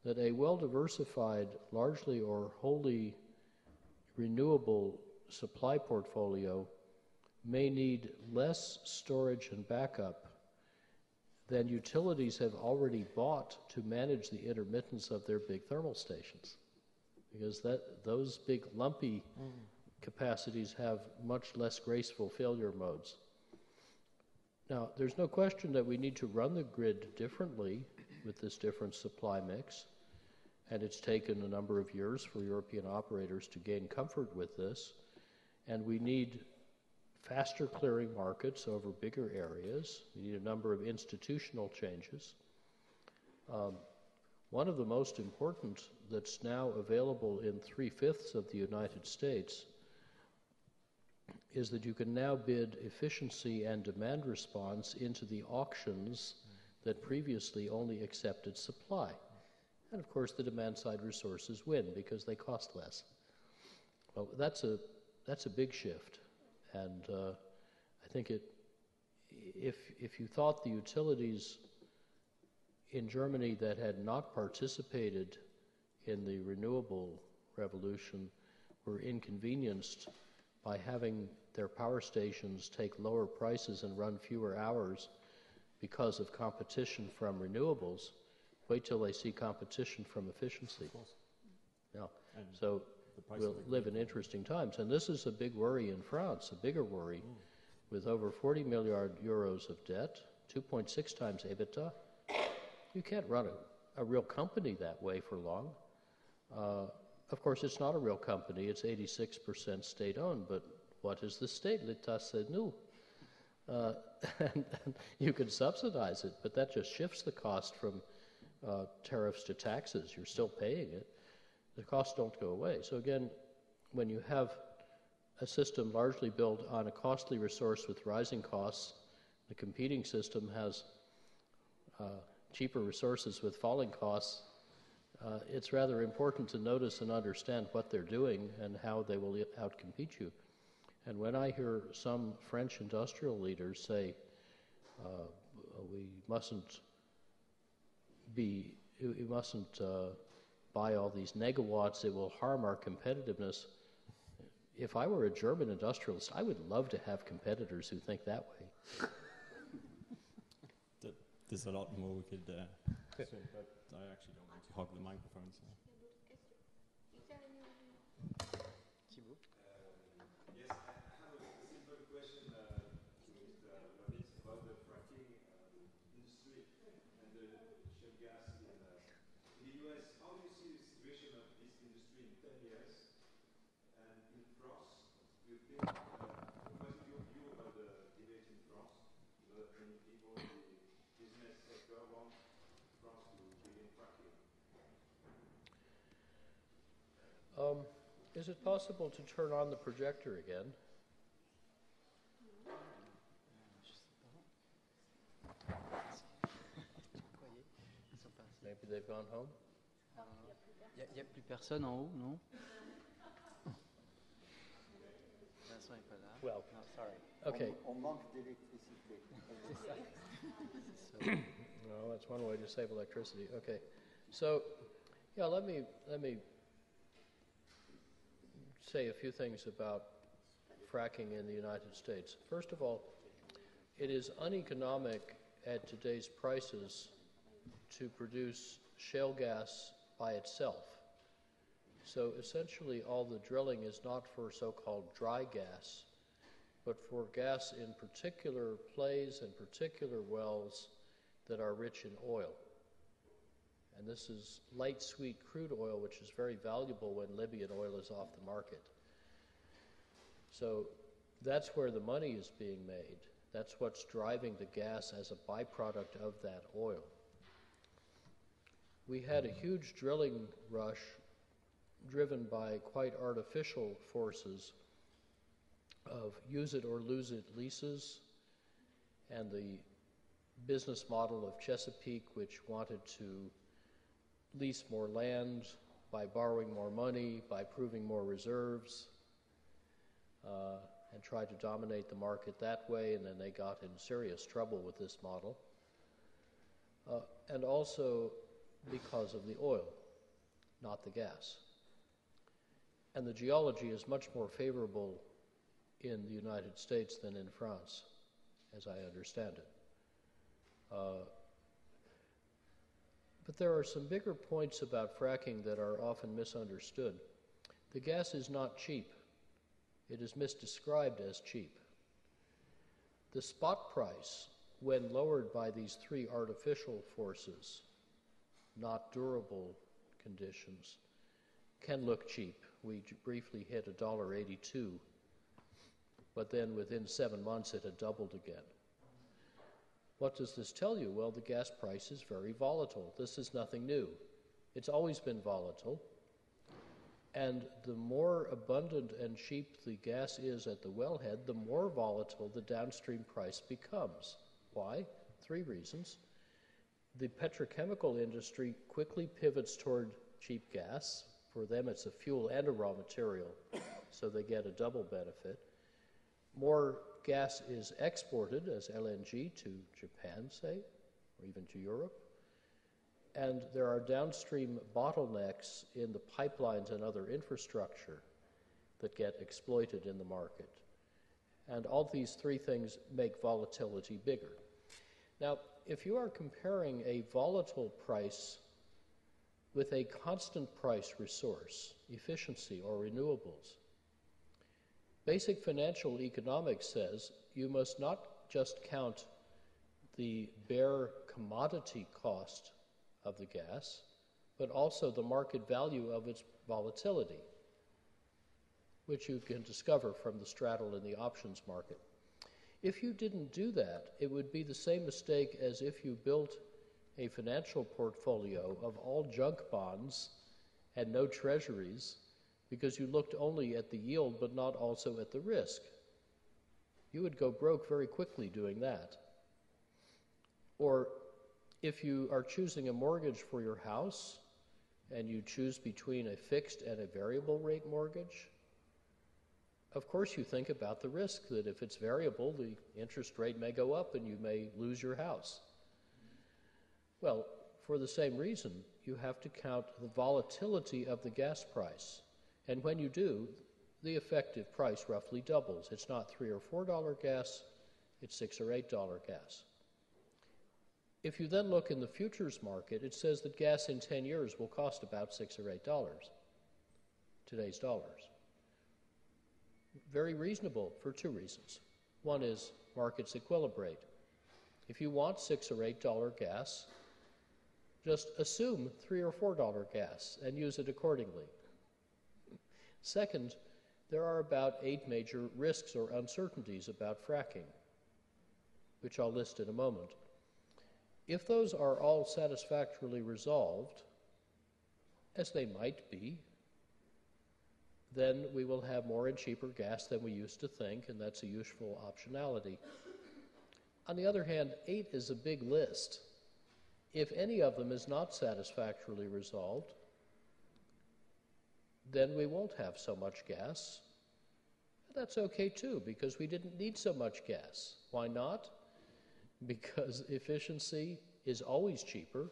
that a well-diversified, largely or wholly renewable supply portfolio may need less storage and backup than utilities have already bought to manage the intermittence of their big thermal stations, because those big lumpy capacities have much less graceful failure modes. Now, there's no question that we need to run the grid differently with this different supply mix, and it's taken a number of years for European operators to gain comfort with this, and we need faster clearing markets over bigger areas. We need a number of institutional changes. One of the most important that's now available in 3/5 of the United States is that you can now bid efficiency and demand response into the auctions that previously only accepted supply. And of course the demand side resources win because they cost less. Well, that's a big shift. And I think if you thought the utilities in Germany that had not participated in the renewable revolution were inconvenienced by having their power stations take lower prices and run fewer hours because of competition from renewables, wait till they see competition from efficiency. Yeah. So we'll live in interesting times. And this is a big worry in France, a bigger worry, with over 40 milliard euros of debt, 2.6 times EBITDA. You can't run a real company that way for long. Of course, it's not a real company. It's 86% state-owned, but what is the state? L'État, c'est nous. And you can subsidize it, but that just shifts the cost from tariffs to taxes. You're still paying it. The costs don't go away. So again, when you have a system largely built on a costly resource with rising costs, the competing system has cheaper resources with falling costs, it's rather important to notice and understand what they're doing and how they will outcompete you. And when I hear some French industrial leaders say, we mustn't buy all these negawatts, it will harm our competitiveness. If I were a German industrialist, I would love to have competitors who think that way. There's a lot more we could say, but I actually don't want to hog the microphone. So. Yes, I have a simple question to Mr. Lovins about the fracking industry and the shale gas in the US. How do you see the situation of this industry in 10 years? And in France, do you think, what is your view about the debate in France? Many people in the business sector want France to begin fracking. Is it possible to turn on the projector again? Maybe they've gone home? Il n'y a plus personne en haut, non? Vincent n'est pas là. Well, no, sorry. Okay. On manque d'électricité. No, that's one way to save electricity. Okay. So, yeah, let me say a few things about fracking in the United States. First of all, it is uneconomic at today's prices to produce shale gas by itself. So essentially all the drilling is not for so-called dry gas, but for gas in particular plays and particular wells that are rich in oil. And this is light sweet crude oil, which is very valuable when Libyan oil is off the market. So that's where the money is being made. That's what's driving the gas as a byproduct of that oil. We had a huge drilling rush driven by quite artificial forces of use it or lose it leases, and the business model of Chesapeake, which wanted to lease more land by borrowing more money, by proving more reserves, and tried to dominate the market that way, and then they got in serious trouble with this model. And also because of the oil, not the gas. And the geology is much more favorable in the United States than in France, as I understand it. But there are some bigger points about fracking that are often misunderstood. The gas is not cheap. It is misdescribed as cheap. The spot price, when lowered by these three artificial forces, not durable conditions, can look cheap. We briefly hit $1.82 but then within 7 months it had doubled again. What does this tell you? Well, the gas price is very volatile. This is nothing new. It's always been volatile. And the more abundant and cheap the gas is at the wellhead, the more volatile the downstream price becomes. Why? 3 reasons. The petrochemical industry quickly pivots toward cheap gas. For them, it's a fuel and a raw material, so they get a double benefit. More gas is exported as LNG to Japan, say, or even to Europe. And there are downstream bottlenecks in the pipelines and other infrastructure that get exploited in the market. And all these 3 things make volatility bigger. Now, if you are comparing a volatile price with a constant price resource, efficiency or renewables, basic financial economics says you must not just count the bare commodity cost of the gas, but also the market value of its volatility, which you can discover from the straddle in the options market. If you didn't do that, it would be the same mistake as if you built a financial portfolio of all junk bonds and no treasuries because you looked only at the yield but not also at the risk. You would go broke very quickly doing that. Or if you are choosing a mortgage for your house and you choose between a fixed and a variable rate mortgage, of course you think about the risk that if it's variable, the interest rate may go up and you may lose your house. Well, for the same reason, you have to count the volatility of the gas price. And when you do, the effective price roughly doubles. It's not $3 or $4 gas, it's $6 or $8 gas. If you then look in the futures market, it says that gas in 10 years will cost about $6 or $8, today's dollars. Very reasonable for 2 reasons. One is markets equilibrate. If you want $6 or $8 gas, just assume $3 or $4 gas and use it accordingly. Second, there are about 8 major risks or uncertainties about fracking, which I'll list in a moment. If those are all satisfactorily resolved, as they might be, then we will have more and cheaper gas than we used to think, and that's a useful optionality. On the other hand, 8 is a big list. If any of them is not satisfactorily resolved, then we won't have so much gas. That's okay too, because we didn't need so much gas. Why not? Because efficiency is always cheaper,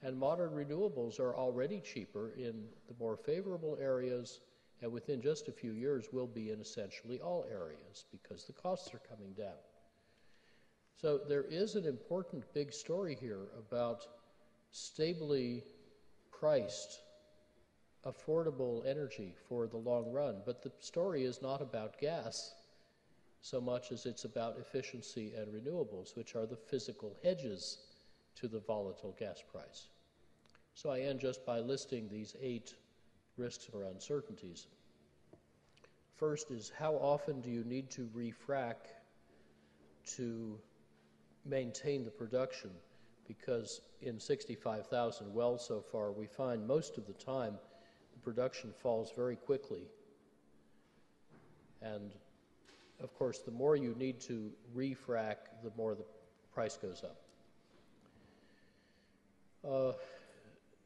and modern renewables are already cheaper in the more favorable areas, and within just a few years will be in essentially all areas because the costs are coming down. So there is an important big story here about stably priced, affordable energy for the long run. But the story is not about gas so much as it's about efficiency and renewables, which are the physical hedges to the volatile gas price. So I end just by listing these 8 risks or uncertainties. First is, how often do you need to refrac to maintain the production? Because in 65,000 wells so far, we find most of the time the production falls very quickly. And of course, the more you need to refrac, the more the price goes up.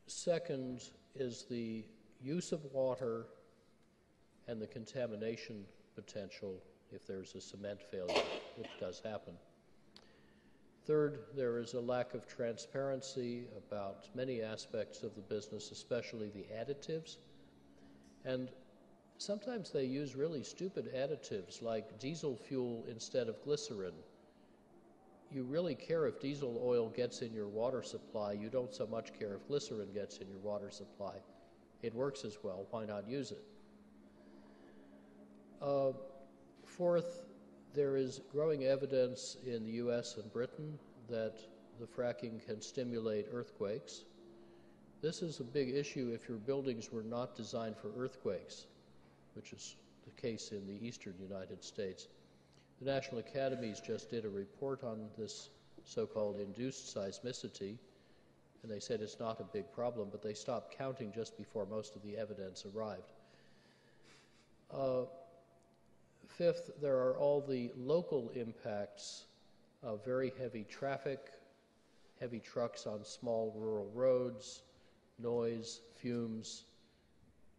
Second is the use of water and the contamination potential if there's a cement failure, which does happen. Third, there is a lack of transparency about many aspects of the business, especially the additives. And sometimes they use really stupid additives like diesel fuel instead of glycerin. You really care if diesel oil gets in your water supply. You don't so much care if glycerin gets in your water supply. It works as well. Why not use it? Fourth, there is growing evidence in the US and Britain that the fracking can stimulate earthquakes. This is a big issue if your buildings were not designed for earthquakes, which is the case in the eastern United States. The National Academies just did a report on this so-called induced seismicity, and they said it's not a big problem, but they stopped counting just before most of the evidence arrived. Fifth, there are all the local impacts of very heavy traffic, heavy trucks on small rural roads, noise, fumes,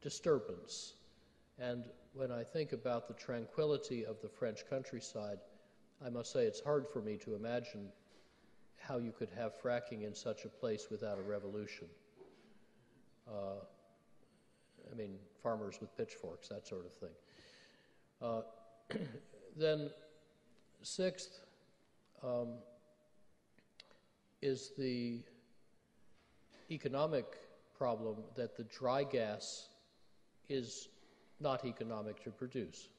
disturbance. And when I think about the tranquility of the French countryside, I must say it's hard for me to imagine how you could have fracking in such a place without a revolution. I mean, farmers with pitchforks, that sort of thing. Then, sixth, is the economic problem that the dry gas is not economic to produce.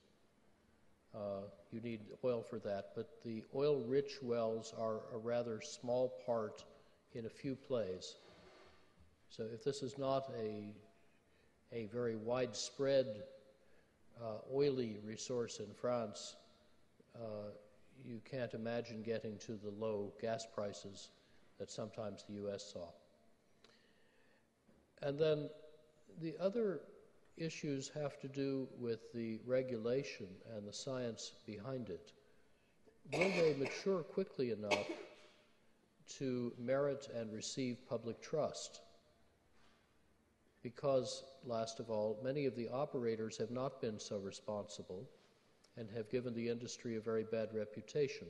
You need oil for that, but the oil-rich wells are a rather small part in a few plays. So if this is not a very widespread oily resource in France, you can't imagine getting to the low gas prices that sometimes the U.S. saw. And then the other issues have to do with the regulation and the science behind it. Will they mature quickly enough to merit and receive public trust? Because, last of all, many of the operators have not been so responsible and have given the industry a very bad reputation.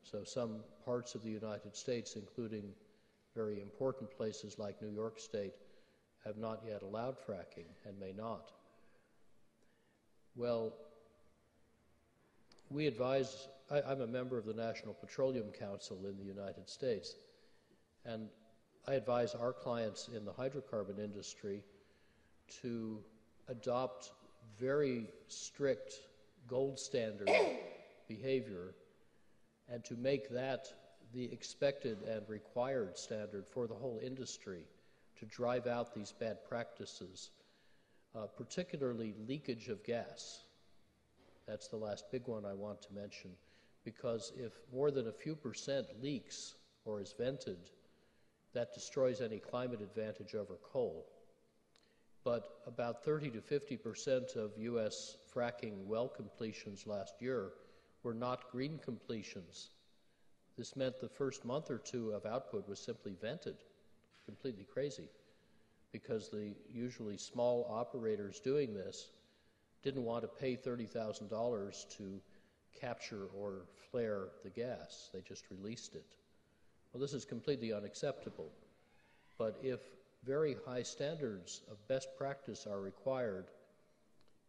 So some parts of the United States, including very important places like New York State, have not yet allowed fracking and may not. Well, we advise, I'm a member of the National Petroleum Council in the United States, and I advise our clients in the hydrocarbon industry to adopt very strict gold standard behavior and to make that the expected and required standard for the whole industry to drive out these bad practices, particularly leakage of gas. That's the last big one I want to mention, because if more than a few percent leaks or is vented, that destroys any climate advantage over coal. But about 30 to 50% of U.S. fracking well completions last year were not green completions. This meant the first month or two of output was simply vented. Completely crazy, because the usually small operators doing this didn't want to pay $30,000 to capture or flare the gas. They just released it. Well, this is completely unacceptable. But if very high standards of best practice are required,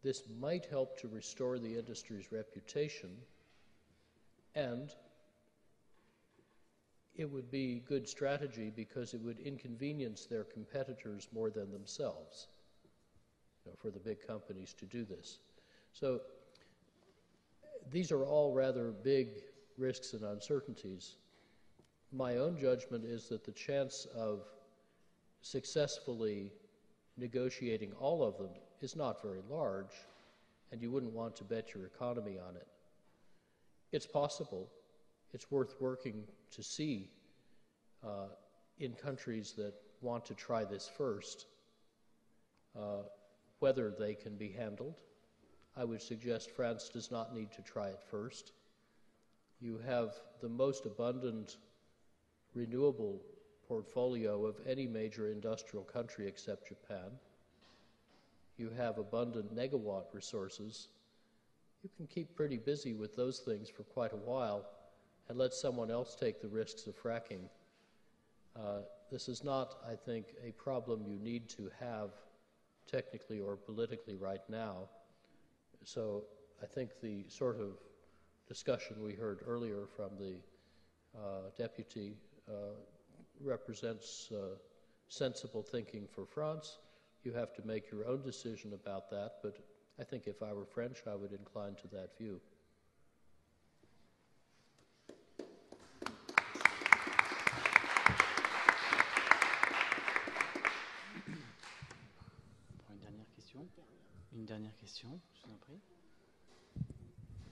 this might help to restore the industry's reputation, and it would be good strategy because it would inconvenience their competitors more than themselves, for the big companies to do this. So these are all rather big risks and uncertainties. My own judgment is that the chance of successfully negotiating all of them is not very large, and you wouldn't want to bet your economy on it. It's possible. It's worth working to see in countries that want to try this first whether they can be handled. I would suggest France does not need to try it first. You have the most abundant renewable portfolio of any major industrial country except Japan. You have abundant négaWatt resources. You can keep pretty busy with those things for quite a while and let someone else take the risks of fracking. This is not, I think, a problem you need to have technically or politically right now. So I think the sort of discussion we heard earlier from the deputy represents sensible thinking for France. You have to make your own decision about that, but I think if I were French, I would incline to that view. Une dernière question, je vous en prie.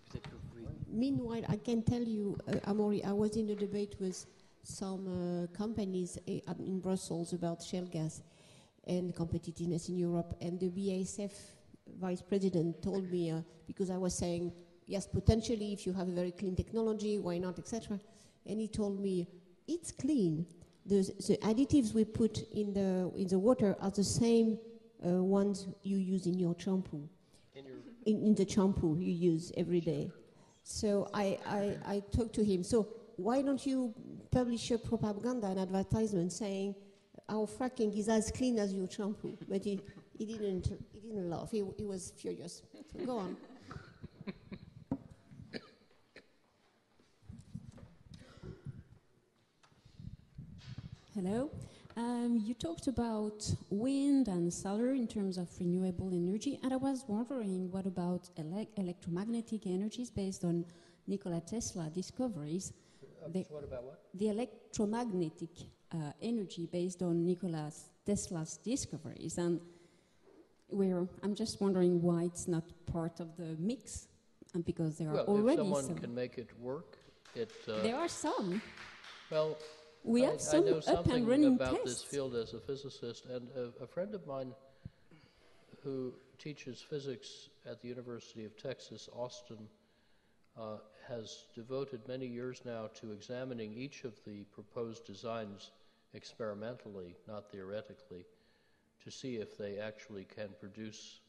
Peut-être que vous pouvez meanwhile, I can tell you, Amory, I was in a debate with some companies in Brussels about shale gas and competitiveness in Europe, and the BASF vice president told me, because I was saying, yes, potentially, if you have a very clean technology, why not, etc. And he told me, it's clean. The additives we put in the water are the same ones you use in your shampoo, in the shampoo you use every day. So I talked to him. So why don't you publish a propaganda and advertisement saying our fracking is as clean as your shampoo? But he didn't laugh. He was furious. So go on. Hello. You talked about wind and solar in terms of renewable energy, and I was wondering, what about electromagnetic energies based on Nikola Tesla discoveries? What about what? The electromagnetic energy based on Nikola Tesla's discoveries, and I'm just wondering why it's not part of the mix, and because there are already if someone some. can make it work, There are some. Well, we have some I know up something and running about tests. this field as a physicist, and a friend of mine who teaches physics at the University of Texas, Austin, has devoted many years now to examining each of the proposed designs experimentally, not theoretically, to see if they actually can produce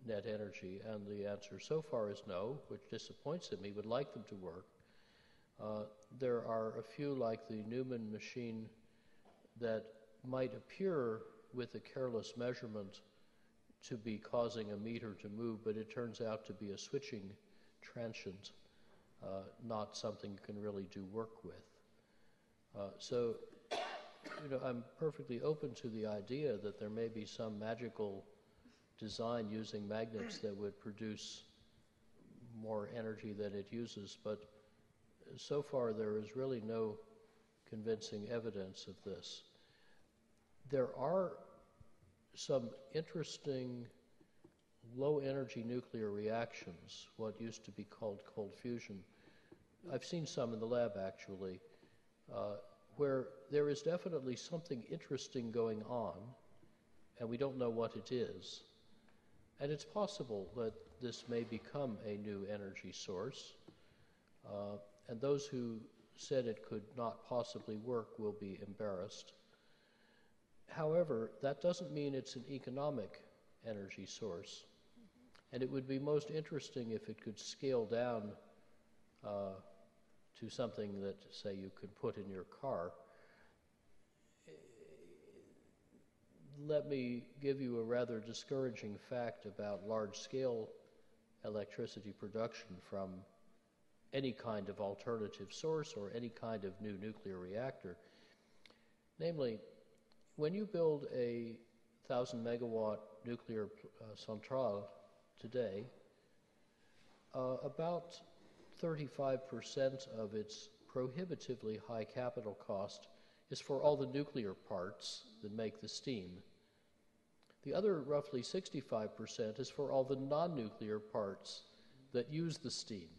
net energy. And the answer so far is no, which disappoints him. He would like them to work. There are a few, like the Newman machine, that might appear with a careless measurement to be causing a meter to move, but it turns out to be a switching transient, not something you can really do work with. So, I'm perfectly open to the idea that there may be some magical design using magnets that would produce more energy than it uses, but so far there is really no convincing evidence of this. There are some interesting low-energy nuclear reactions, what used to be called cold fusion. I've seen some in the lab, actually, where there is definitely something interesting going on, and we don't know what it is. And it's possible that this may become a new energy source, and those who said it could not possibly work will be embarrassed. However, that doesn't mean it's an economic energy source. And it would be most interesting if it could scale down to something that, say, you could put in your car. Let me give you a rather discouraging fact about large-scale electricity production from any kind of alternative source or any kind of new nuclear reactor. Namely, when you build a 1,000 megawatt nuclear centrale today, about 35% of its prohibitively high capital cost is for all the nuclear parts that make the steam. The other roughly 65% is for all the non-nuclear parts that use the steam.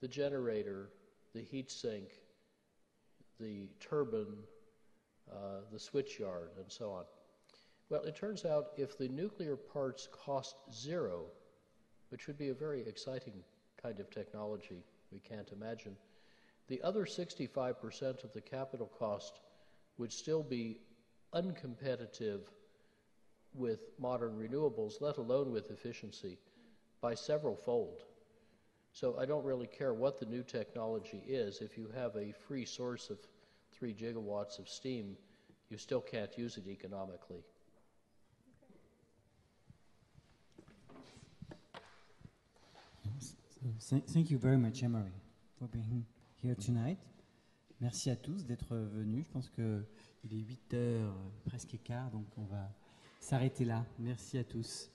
The generator, the heat sink, the turbine, the switchyard, and so on. Well, it turns out if the nuclear parts cost zero, which would be a very exciting kind of technology we can't imagine, the other 65% of the capital cost would still be uncompetitive with modern renewables, let alone with efficiency, by several fold. So I don't really care what the new technology is. If you have a free source of 3 gigawatts of steam, you still can't use it economically. So, thank you very much, Amory, for being here tonight. Merci à tous d'être venus. Je pense qu'il est 8h, presque quart, donc on va s'arrêter là. Merci à tous.